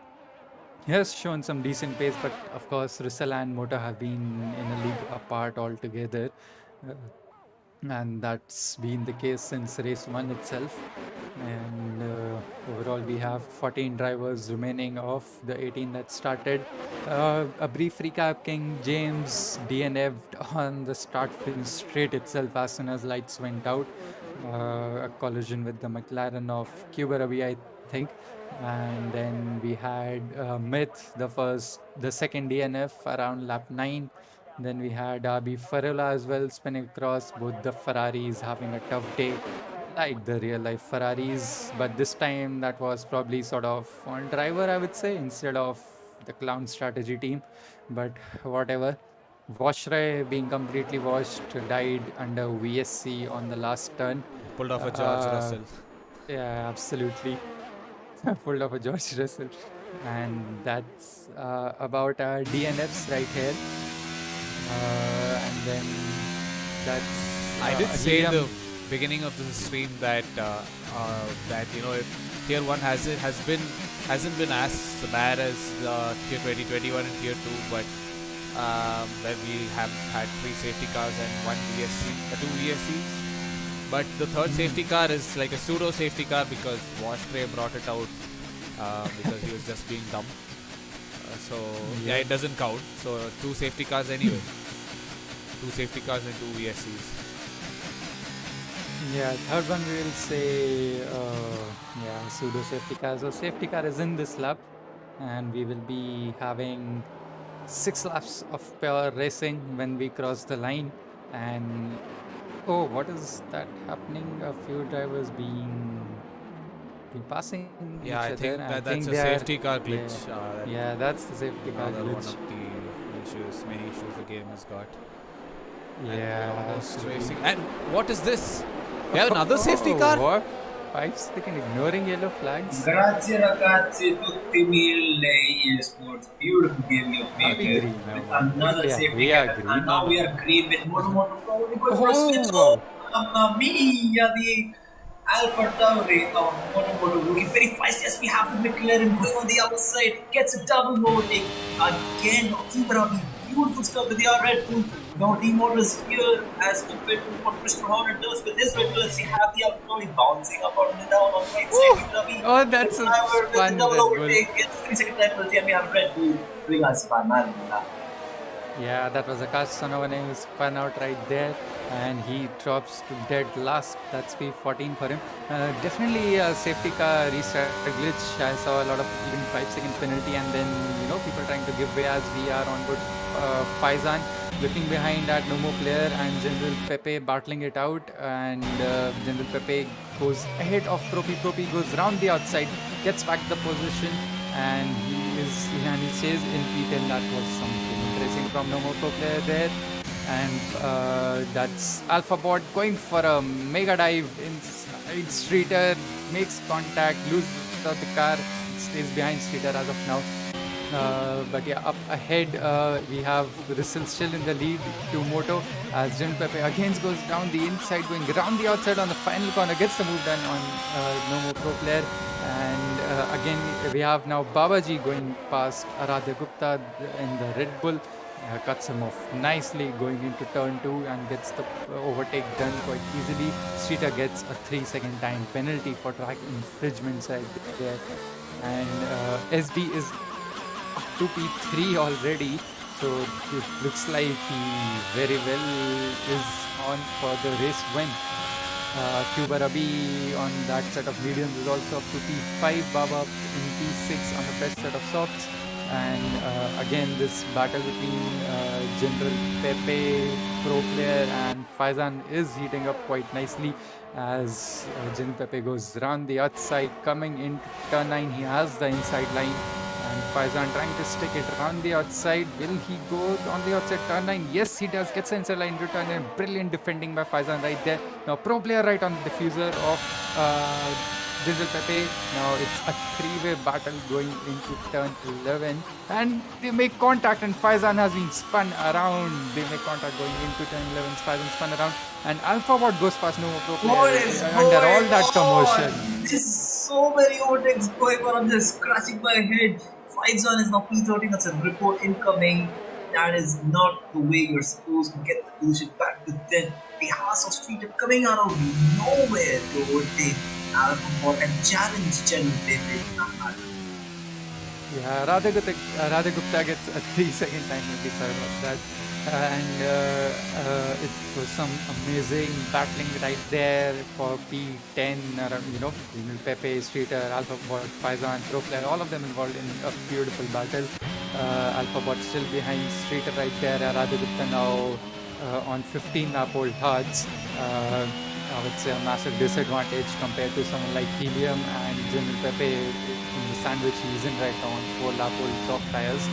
he has shown some decent pace, but of course Rystle and Moto have been in a league apart altogether. And that's been the case since race 1 itself. And overall we have 14 drivers remaining of the 18 that started. A brief recap: King James DNF'd on the start finish straight itself as soon as lights went out. A collision with the McLaren of Cuba Ravi, I think. And then we had Myth, the second DNF around lap 9. Then we had Abi Farola as well spinning across. Both the Ferraris having a tough day, like the real life Ferraris. But this time that was probably sort of on driver, I would say, instead of the clown strategy team. But whatever. Washray, being completely washed, died under VSC on the last turn. Pulled off a George Russell. Yeah, absolutely. Pulled off a George Russell. And that's about our DNFs right here. And then that's I did say in the beginning of the stream that that if Tier 1 hasn't been as bad as Tier 2021 and Tier 2, but where we have had 3 safety cars and 1 VSC, 2 VSCs. But the third safety car is like a pseudo safety car because Washray brought it out because he was just being dumb. So yeah, it doesn't count. So 2 safety cars anyway. 2 safety cars and 2 VSCs. Yeah, third one we will say pseudo safety car. So safety car is in this lap, and we will be having 6 laps of pure racing when we cross the line. And oh, what is that happening? A few drivers being passing each I other. think that's a safety car glitch. Yeah, that's the safety car Another glitch. one of the many issues the game has got. Yeah. And racing. And what is this? We have another safety car? What? 5 second ignoring yellow flags. Grazie ragazzi, tutti mille esports. Beautiful game you've made We here. agree, With no, another yeah, safety we cat. agree. And No, now no. we are green with Mono probably going for a switch. Oh, Oh, wow. mamma mia, the Alpha Tauri of Mono looking very fast. Yes, we have the McLaren going on the outside. Gets a double overtake. Again, Kimura, beautiful stuff with the Red Bull. Now team orders here as compared to what Mr. Horner does with his Red Bull. As you have the Alpha Tauri bouncing up and down on the right side. Kimura, Oh, the that's a driver with the spun double Red Bull. overtake. Gets 3 second time penalty and we have Red Bull doing a spun, man. Yeah, that was Akash Sonawane who spun out right there, and he drops to dead last. That's P14 for him. Definitely a safety car restart glitch. I saw a lot of even 5 second penalty, and then people trying to give way as we are on board Faizan. Looking behind at no more player and General Pepe battling it out, and General Pepe goes ahead of Propi. Propi goes round the outside, gets back the position, and he stays in P10. That was something interesting from Nomoto player there, and that's AlphaBot going for a mega dive inside Streeter, makes contact, loses the car, stays behind Streeter as of now. But yeah, up ahead we have Rystle still in the lead to Moto as Jim Pepe again goes down the inside, going around the outside on the final corner, gets the move done on Nomo Pro player. And again we have now Babaji going past Aradhya Gupta in the Red Bull. Cuts him off nicely going into turn 2 and gets the overtake done quite easily. Streeter gets a 3 second time penalty for track infringement side there. And SD is up to P3 already, so it looks like he very well is on for the race win. Cuba Rabi on that set of mediums is also up to P5, Baba in P6 on the best set of softs. And again this battle between General Pepe, pro player, and Faizan is heating up quite nicely as General Pepe goes around the outside, coming into turn 9. He has the inside line, and Faizan trying to stick it around the outside. Will he go on the outside turn 9? Yes, he does. Gets the inside line return, and brilliant defending by Faizan right there. Now pro player right on the diffuser of General Pepe. Now it's a 3-way battle going into turn 11, and they make contact, and Faizan has been spun around. They make contact going into turn 11. Faizan spun around, and AlphaBot goes past Nomo Pro player under all that commotion. There's so many overtakes going on. I'm just scratching my head. Faizan is now P13. That's a report incoming. That is not the way you're supposed to get the position back to 10. The Haas of Streeter coming out of nowhere to overtake AlphaBot and challenge General Pepe. Yeah, Radha Gupta gets a 3 second time penalty, sorry about that. And it was some amazing battling right there for P10, General Pepe, Streeter, AlphaBot, Faizan, Pro player, all of them involved in a beautiful battle. AlphaBot still behind Streeter right there. Radha Gupta now on 15 lap old hards. I would say a massive disadvantage compared to someone like Helium and General Pepe in the sandwich he's in right now on 4 lap old soft tires.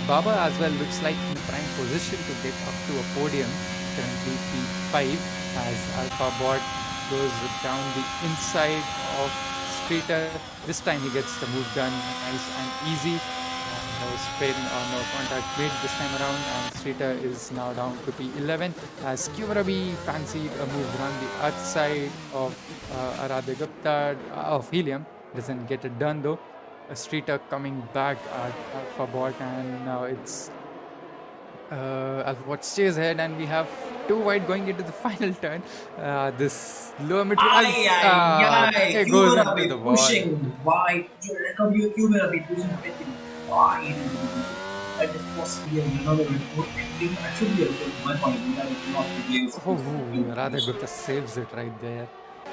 Baba as well looks like in prime position to get up to a podium, currently P5, as AlphaBot goes down the inside of Streeter. This time he gets the move done nice and easy. No spin or no contact made this time around, and Streeter is now down to P11 as Kyurabi fancied a move around the outside of Aradhya Gupta of Helium. Doesn't get it done though. Streeter coming back at AlphaBot, and now it's AlphaBot stays ahead, and we have 2 wide going into the final turn. This lower mid it goes into the wall. Pushing wide. You will be pushing wide. That is possibly another report. That should be a report from my point of view. That is not the way. Oh, Radha Gupta saves it right there.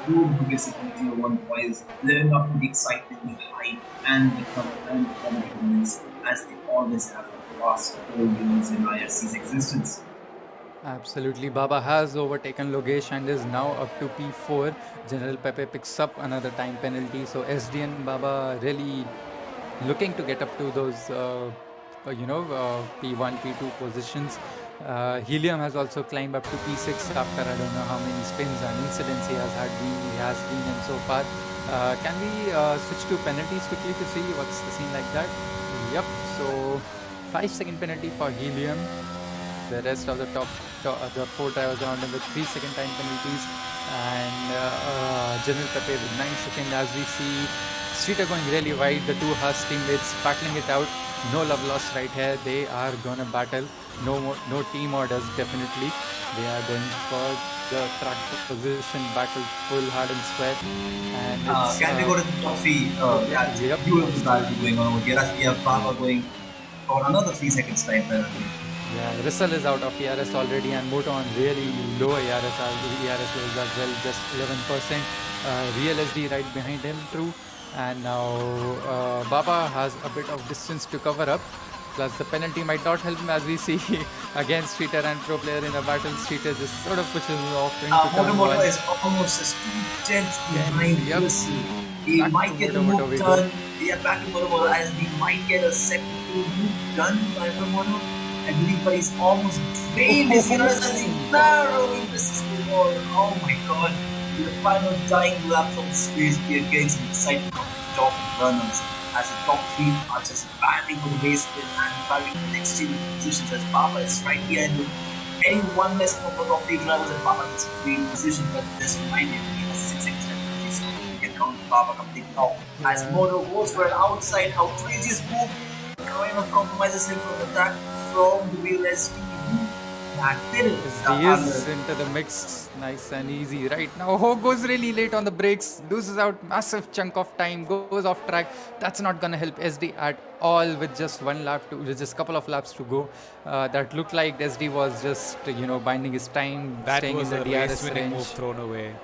Who gets it from Tier 1 boys, living up to the excitement, the hype, and the competitiveness as they always have for the last 4 years in IRC's existence. Absolutely. Baba has overtaken Logesh and is now up to P4. General Pepe picks up another time penalty. So SD and Baba really looking to get up to those P1, P2 positions. Helium has also climbed up to P6 after I don't know how many spins and incidents he has been in so far. Can we switch to penalties quickly to see what's the scene like that? Yep. So 5-second penalty for Helium. The rest of the the 4 drivers are under the 3-second time penalties, and General Pepe with 9 seconds. As we see, Streeter going really wide. The two Haas teammates battling it out. No love lost right here. They are gonna battle. No team orders definitely. They are going for the track position battle, full hard and square. And it's, can we go to the top 3? Yep. Beautiful strategy going on over here. As we have Baba going for another 3 seconds time penalty. Yeah, Rystle is out of ERS already, and Moto on really low ERS levels as well, just 11%. Real SD right behind him, true. And now Baba has a bit of distance to cover up. Plus the penalty might not help him, as we see against Streeter and pro player in a battle. Streeter just sort of pushes him off into turn Moto 1. is almost just 2/10 behind Yep. Rystle. He Back might to get the Moto move we go. done. Yeah, back to Moto as we might get a second move done by Moto. I believe, but he's almost drained his ERS as he narrowly misses the wall. Oh my god. In the final dying lap from the space, we are getting some excitement from the top runners as the top 3 are just battling for the base win and battling the next 2 positions as Baba is right behind him. Any one less from the top 3 drivers and Baba gets a free position, but this might be he has 6 seconds left, so we can count Baba completely off. As Moto goes for an outside outrageous move, kind of compromises him from the track from the wheel SD. That did it. He is into the mix, nice and easy right now. Ho goes really late on the brakes, loses out massive chunk of time, goes off track. That's not gonna help SD at all with just just a couple of laps to go. That looked like SD was just binding his time, That staying was in a the DRS race-winning range. move thrown away.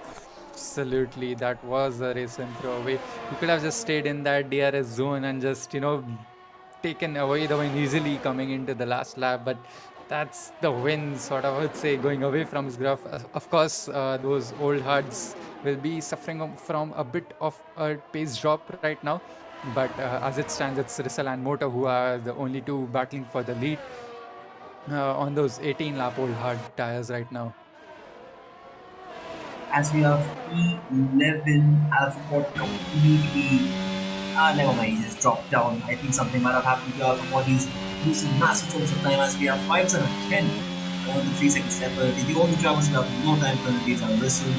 Absolutely, that was a race and throwaway. You could have just stayed in that DRS zone and just taken away the win easily coming into the last lap, but that's the win sort of, I would say, going away from his graph. Of course, those old hards will be suffering from a bit of a pace drop right now, but as it stands, it's Rystle and Moto who are the only two battling for the lead on those 18 lap old hard tires right now. As we have E11 Alphabot completely. Never mind, he just dropped down. I think something might have happened to Alphabot. He's losing massive chunks of time as we have 5 out of 10 on the 3 second step penalty. The only drivers who have no time penalties are Rystle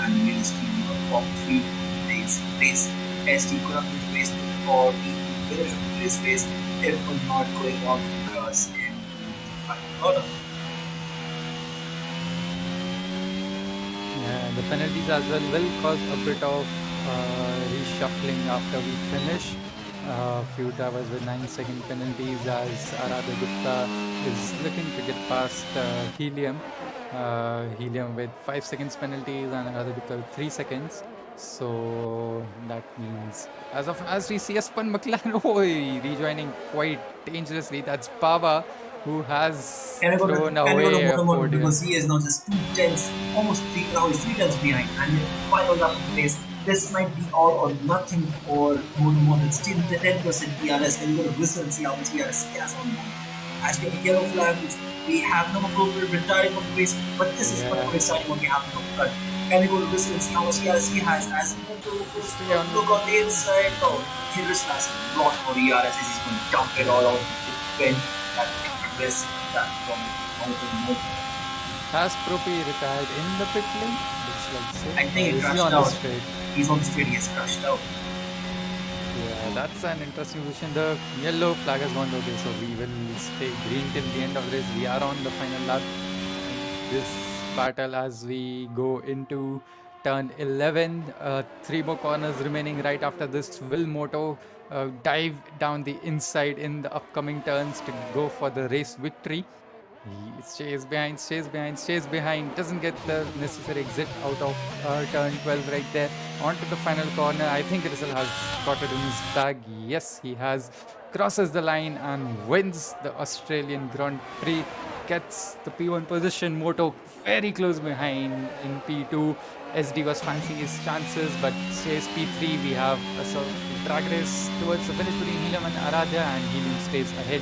and the Ministry of top 3 race. SD could have been the race or even finished the race if we're not going on to cross in the final corner. Yeah, the penalties as well will cause a bit of reshuffling after we finish. Few drivers with 9-second penalties as Aradha Gupta is looking to get past Helium. Helium with 5 seconds penalties and Aradha Gupta with 3 seconds. So that means as we see a spun McLaren rejoining quite dangerously. That's Baba who has thrown away a podium. Because he is now just 2/10, almost 3 tenths behind, and in the final lap of the race, this might be all or nothing for Moto. It's still the 10% DRS, and we're going to whistle and see how much DRS he has on. As we have a yellow flag, which we have no appropriate retiring from the race, but this is much more exciting when we have the front. Can we go to whistle and see how much DRS he has as Moto goes to look on the inside? No, Rystle has a lot more DRS as he's going to dump it all out to defend that risk that from Moto. Has Propi retired in the pit lane? Looks like so. I think he crashed out. He's on the straight, he has crashed out. Yeah, that's an interesting position. The yellow flag has gone okay, so we will stay green till the end of the race. We are on the final lap. This battle as we go into turn 11. 3 more corners remaining right after this. Will Moto dive down the inside in the upcoming turns to go for the race victory? He stays behind, doesn't get the necessary exit out of turn 12 right there. Onto the final corner. I think Rystle has got it in his bag. Yes, he has. Crosses the line and wins the Australian Grand Prix. Gets the P1 position. Moto very close behind in P2. SD was fancying his chances, but stays P3. We have a sort of drag race towards the finish between Helium and Aradha, and Helium stays ahead.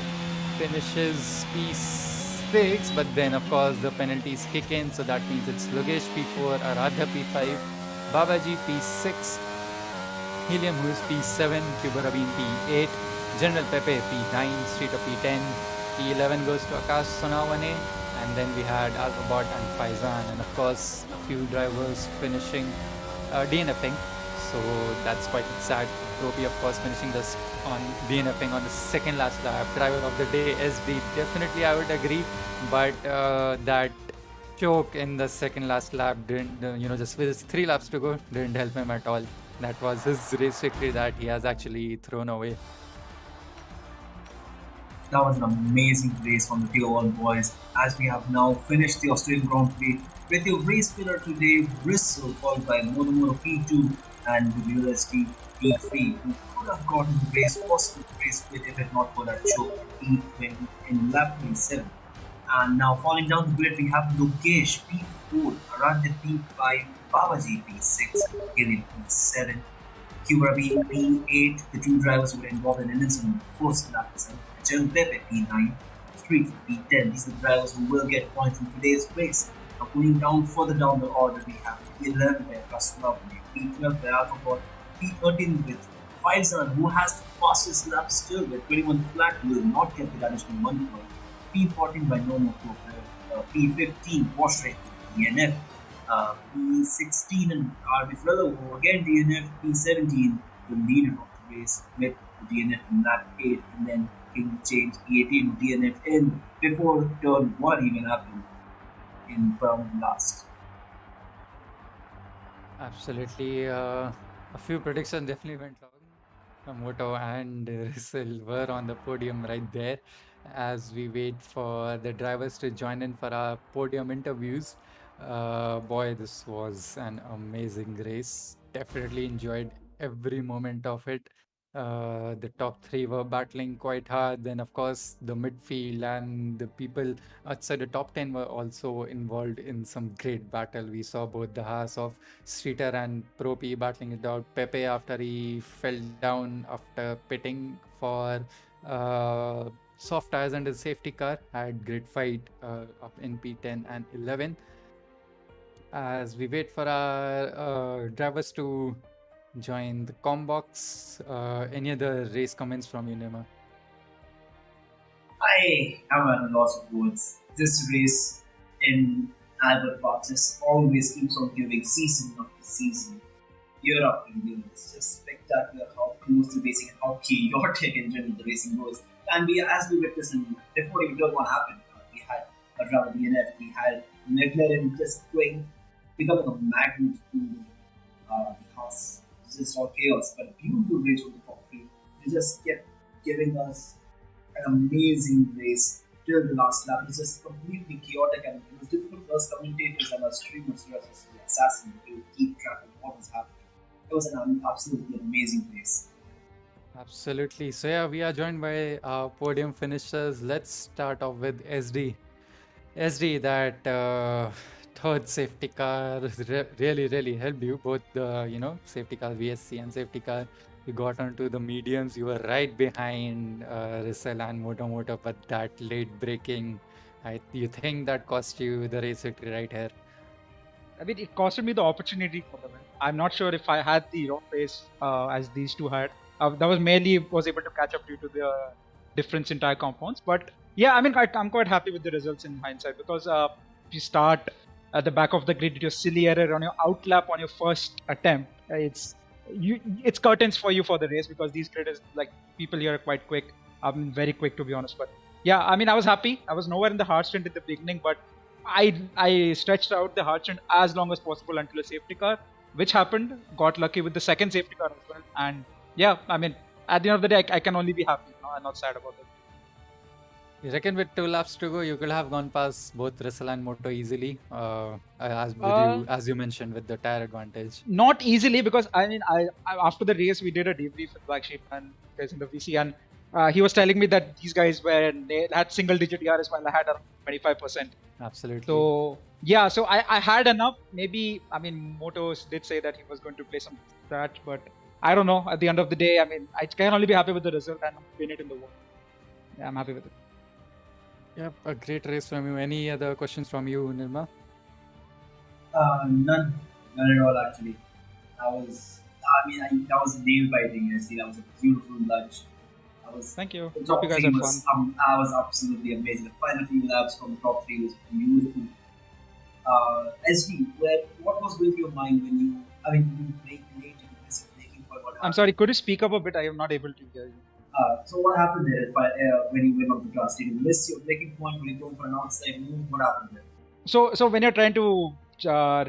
Finishes brakes, but then of course the penalties kick in, so that means it's Logesh P4, Aradhya P5, Babaji P6, Helium who is P7, Kubarabin P8, General Pepe P9, Streeter P10, P11 goes to Akash Sonawane, and then we had Alphabot and Faizan, and of course a few drivers finishing DNFing, so that's quite sad. Ropi of course finishing this on DNFing on the second last lap. Driver of the day SD, definitely I would agree, but that choke in the second last lap didn't, just with his 3 laps to go, didn't help him at all. That was his race victory that he has actually thrown away. That was an amazing race from the Tier 1 boys, as we have now finished the Australian Grand Prix with your race winner today, Rystle, followed by Monomoro P2 and the USD P3, who could have gotten the race, possible race split if it not for that choke P20 in lap 27. And now falling down the grid, we have Logesh P4, Aradhya P5, Babaji P6, Helium P7, Kubarabi P8, the 2 drivers who were involved in an incident on the first lap itself, General Pepe P9, Street P10. These are the drivers who will get points in today's race. Now going down further down the order, we have P11 by Customer, P12 by Alphabot, P13 with Faizan, who has the fastest lap still with 21 flat, will not get the additional 1 point. P14 by Nomo P15 Porsche DNF, P16 and RB Frello, who again DNF, P17 the leader of the race with the DNF in lap 8, and then King James P18 DNF in before turn 1 even happened in round last. Absolutely. A few predictions definitely went wrong. Moto and Rystle were on the podium right there as we wait for the drivers to join in for our podium interviews. Boy, this was an amazing race. Definitely enjoyed every moment of it. The top 3 were battling quite hard. Then, of course, the midfield and the people outside the top 10 were also involved in some great battle. We saw both the Haas of Streeter and Propi battling it out. Pepe, after he fell down after pitting for soft tires and his safety car, had great fight up in P10 and 11. As we wait for our drivers to join the combox, any other race comments from you, Nirma? I am at a loss of words. This race in Albert Park just always keeps on giving season after season, year after year. It's just spectacular how close the racing and how chaotic in general the racing goes. And as we witnessed before even Tier 1 happened, we had a driver DNF, we had McLaren just becoming a magnet to the house. It's just all chaos, but a beautiful race from the top 3. They just kept giving us an amazing race till the last lap. It was just completely chaotic, and it was difficult for us commentators and our streamers to assassin to keep track of what was happening. It was an absolutely amazing race. Absolutely. So yeah, we are joined by our podium finishers. Let's start off with SD. SD, that third safety car really helped you. Both the safety car VSC and safety car. You got onto the mediums. You were right behind Rystle and Moto, but that late braking, you think that cost you the race victory right here? I mean, it costed me the opportunity for the win. I'm not sure if I had the pace as these two had. That was mainly was able to catch up due to the difference in tire compounds. But yeah, I mean, I'm quite happy with the results in hindsight, because if you start at the back of the grid with your silly error on your outlap on your first attempt, it's curtains for you for the race, because these grid is like, people here are quite quick. I mean, very quick to be honest. But yeah, I mean, I was happy. I was nowhere in the hard stint in the beginning, but I stretched out the hard stint as long as possible until a safety car, which happened. Got lucky with the second safety car as well, and yeah, I mean, at the end of the day, I can only be happy. I'm not sad about it. You reckon with 2 laps to go, you could have gone past both Rystle and Moto easily, as you mentioned, with the tire advantage? Not easily, because I mean, I after the race we did a debrief with Black Sheep and guys in the VC, and he was telling me that these guys they had single-digit ERS while I had around 25%. Absolutely. So yeah, so I had enough. Maybe, I mean, Moto did say that he was going to play some strat, but I don't know. At the end of the day, I mean, I can only be happy with the result and win it in the world. Yeah, I'm happy with it. Yep, a great race from you. Any other questions from you, Nirma? None at all actually. That was nail biting. I see, that was a beautiful lunch. I was Thank you. The Hope you top guys three had was fun. I was absolutely amazing. The final few laps from the top three was beautiful. SV, what was going through your mind when you? I mean, you break late into this breaking point. What I'm happened? sorry, could you speak up a bit? I am not able to hear you. So what happened there when you went off the grass? Did you miss your breaking point? Were you going for an outside move? What happened there? So when you're trying to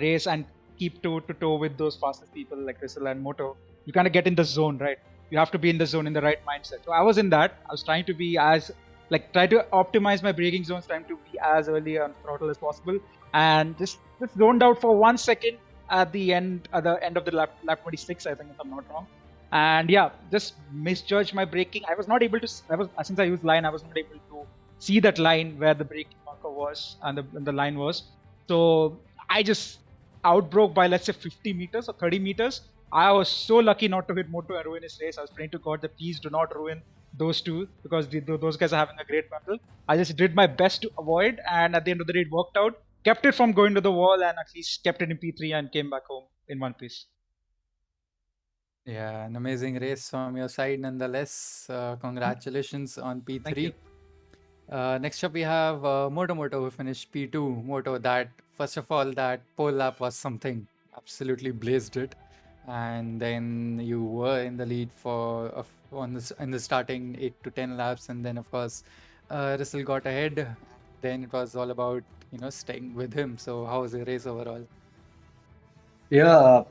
race and keep toe to toe with those fastest people like Rystle and Moto, you kind of get in the zone, right? You have to be in the zone in the right mindset. So I was in that. I was trying to be try to optimize my braking zones, trying to be as early on throttle as possible, and just zoned out for 1 second at the end of the lap 26, I think, if I'm not wrong. And yeah, just misjudged my braking. I was not able to. Since I used line, I was not able to see that line where the braking marker was and the line was. So I just outbroke by, let's say, 50 meters or 30 meters. I was so lucky not to hit Moto and ruin his race. I was praying to God that please do not ruin those two, because those guys are having a great battle. I just did my best to avoid, and at the end of the day, it worked out. Kept it from going to the wall, and at least kept it in P3 and came back home in one piece. Yeah, an amazing race from your side nonetheless. Congratulations on Thank P3. you. Next up, we have Moto who finished P2. Moto, that first of all, that pole lap was something. Absolutely blazed it. And then you were in the lead in the starting 8 to 10 laps. And then, of course, Rystle got ahead. Then it was all about, staying with him. So, how was the race overall? Yeah,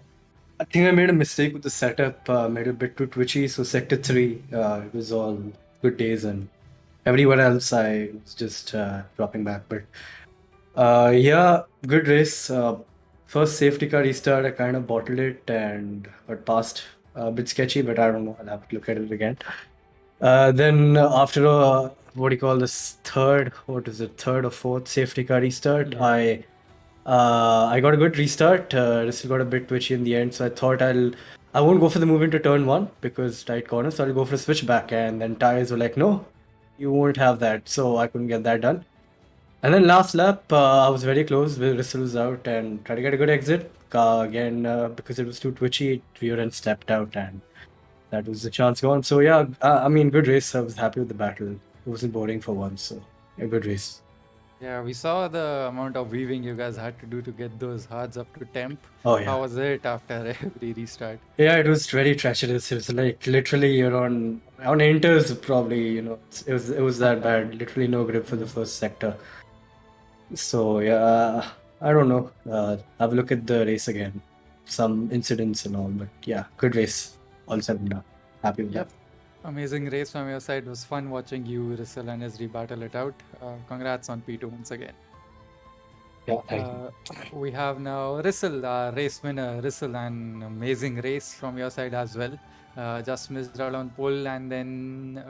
I think I made a mistake with the setup, made it a bit too twitchy. So sector 3, it was all good days, and everywhere else I was just dropping back. But yeah, good race. First safety car restart, I kind of bottled it and got past. A bit sketchy, but I don't know. I'll have to look at it again. Then after what do you call this, third or fourth safety car restart, Yeah. I got a good restart. Rystle got a bit twitchy in the end, so I thought I won't go for the move into turn 1 because tight corner, so I'll go for a switchback. And then tires were like, no, you won't have that, so I couldn't get that done. And then last lap, I was very close with Rystle was out and tried to get a good exit. Again, because it was too twitchy, rear end stepped out, and that was the chance gone. So yeah, I mean, good race. I was happy with the battle. It wasn't boring for once, so a good race. Yeah, we saw the amount of weaving you guys had to do to get those hards up to temp. Oh yeah. How was it after every restart? Yeah, it was very treacherous. It was like literally you're on inters probably. It was that bad. Literally no grip for the first sector. So yeah, I don't know. Have a look at the race again. Some incidents and all, but yeah, good race. All said and done. Happy with that. Amazing race from your side. It was fun watching you, Rystle, and Esri battle it out. Congrats on P2 once again. Yeah, thank you. We have now Rystle, race winner. Rystle, an amazing race from your side as well. Just missed out on pole and then,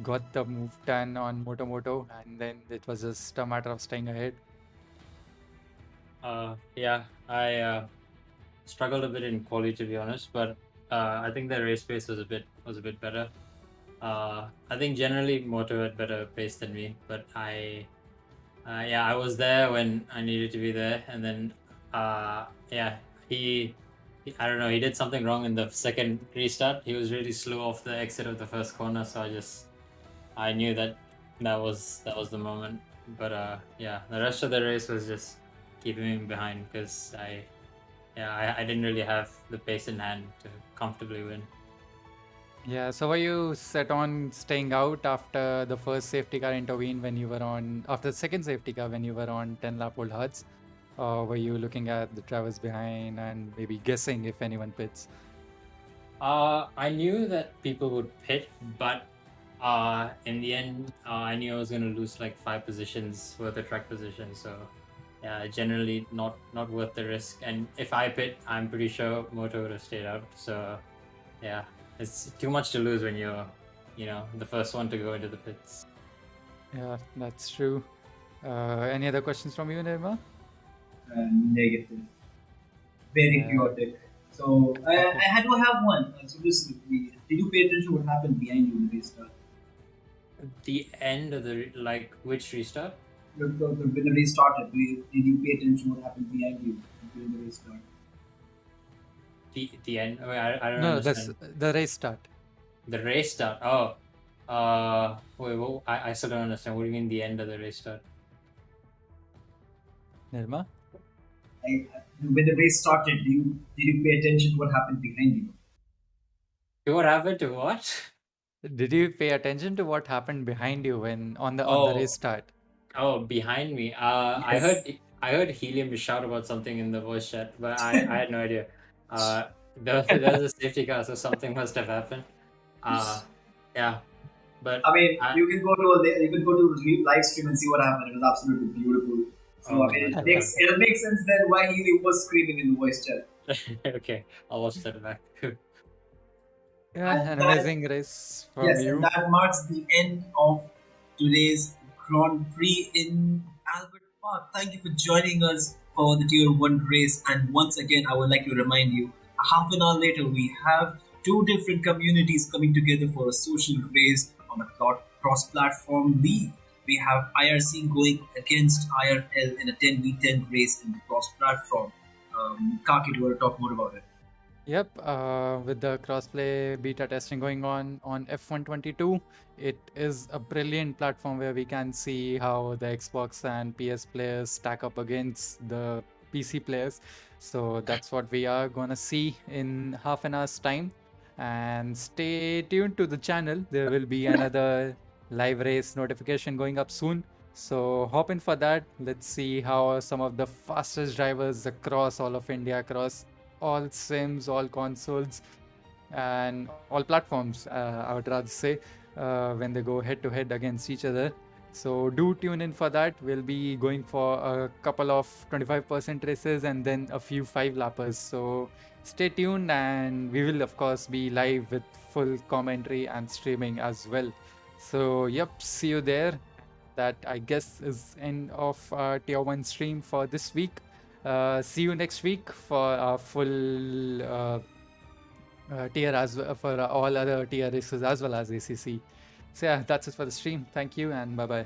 got the move done on Moto, and then it was just a matter of staying ahead. Yeah, I struggled a bit in quali, to be honest, but I think the race pace was a bit better. I think generally Moto had better pace than me, but I was there when I needed to be there, and then he I don't know, he did something wrong in the second restart. He was really slow off the exit of the first corner, so I knew that was the moment. But the rest of the race was just keeping me behind because I didn't really have the pace in hand to comfortably win. Yeah, so were you set on staying out after the first safety car intervened after the second safety car when you were on 10 lap old hards? Or were you looking at the drivers behind and maybe guessing if anyone pits? I knew that people would pit, but in the end, I knew I was going to lose like 5 positions worth of track position. So yeah, generally not worth the risk. And if I pit, I'm pretty sure Moto would have stayed out. So yeah, it's too much to lose when you're, the first one to go into the pits. Yeah, that's true. Any other questions from you, Nirma? Negative. Very chaotic. So I had to have one. So did you pay attention to what happened behind you in the restart? The end of the which restart? When the race started, did you pay attention what happened behind you during the race start? The end. I don't No, this understand. the race start. The race start. Oh, wait. Well, I still don't understand. What do you mean the end of the race start? Nirma? When the race started, did you pay attention to what happened behind you? What happened to what? Did you pay attention to what happened behind you when on the race Oh, start? oh, behind me. Yes. I heard Helium shout about something in the voice chat, but I had no idea. There was a safety car, so something must have happened. Yeah, but I mean, you can go to the live stream and see what happened. It was absolutely beautiful. So Oh I mean, my it makes sense then why he was screaming in the voice chat. okay, I'll watch that back. Yeah, And an that- amazing race from Yes, and you. that marks the end of today's Grand Prix in Albert Park. Thank you for joining us for the Tier 1 race. And once again, I would like to remind you, half an hour later, we have two different communities coming together for a social race on a cross-platform league. We have IRC going against IRL in a 10v10 race in the cross-platform. Kaake, do you want to talk more about it? Yep, with the crossplay beta testing going on F122, it is a brilliant platform where we can see how the Xbox and PS players stack up against the PC players. So that's what we are gonna see in half an hour's time. And stay tuned to the channel. There will be another live race notification going up soon. So hop in for that. Let's see how some of the fastest drivers across all of India, across all sims, all consoles, and all platforms, I would rather say, when they go head to head against each other. So do tune in for that. We'll be going for a couple of 25% races and then a few 5-lappers. So stay tuned, and we will, of course, be live with full commentary and streaming as well. So, yep, see you there. That I guess is end of Tier 1 stream for this week. See you next week for our full tier as well, for all other tier races as well as ACC. So yeah, that's it for the stream. Thank you and bye bye.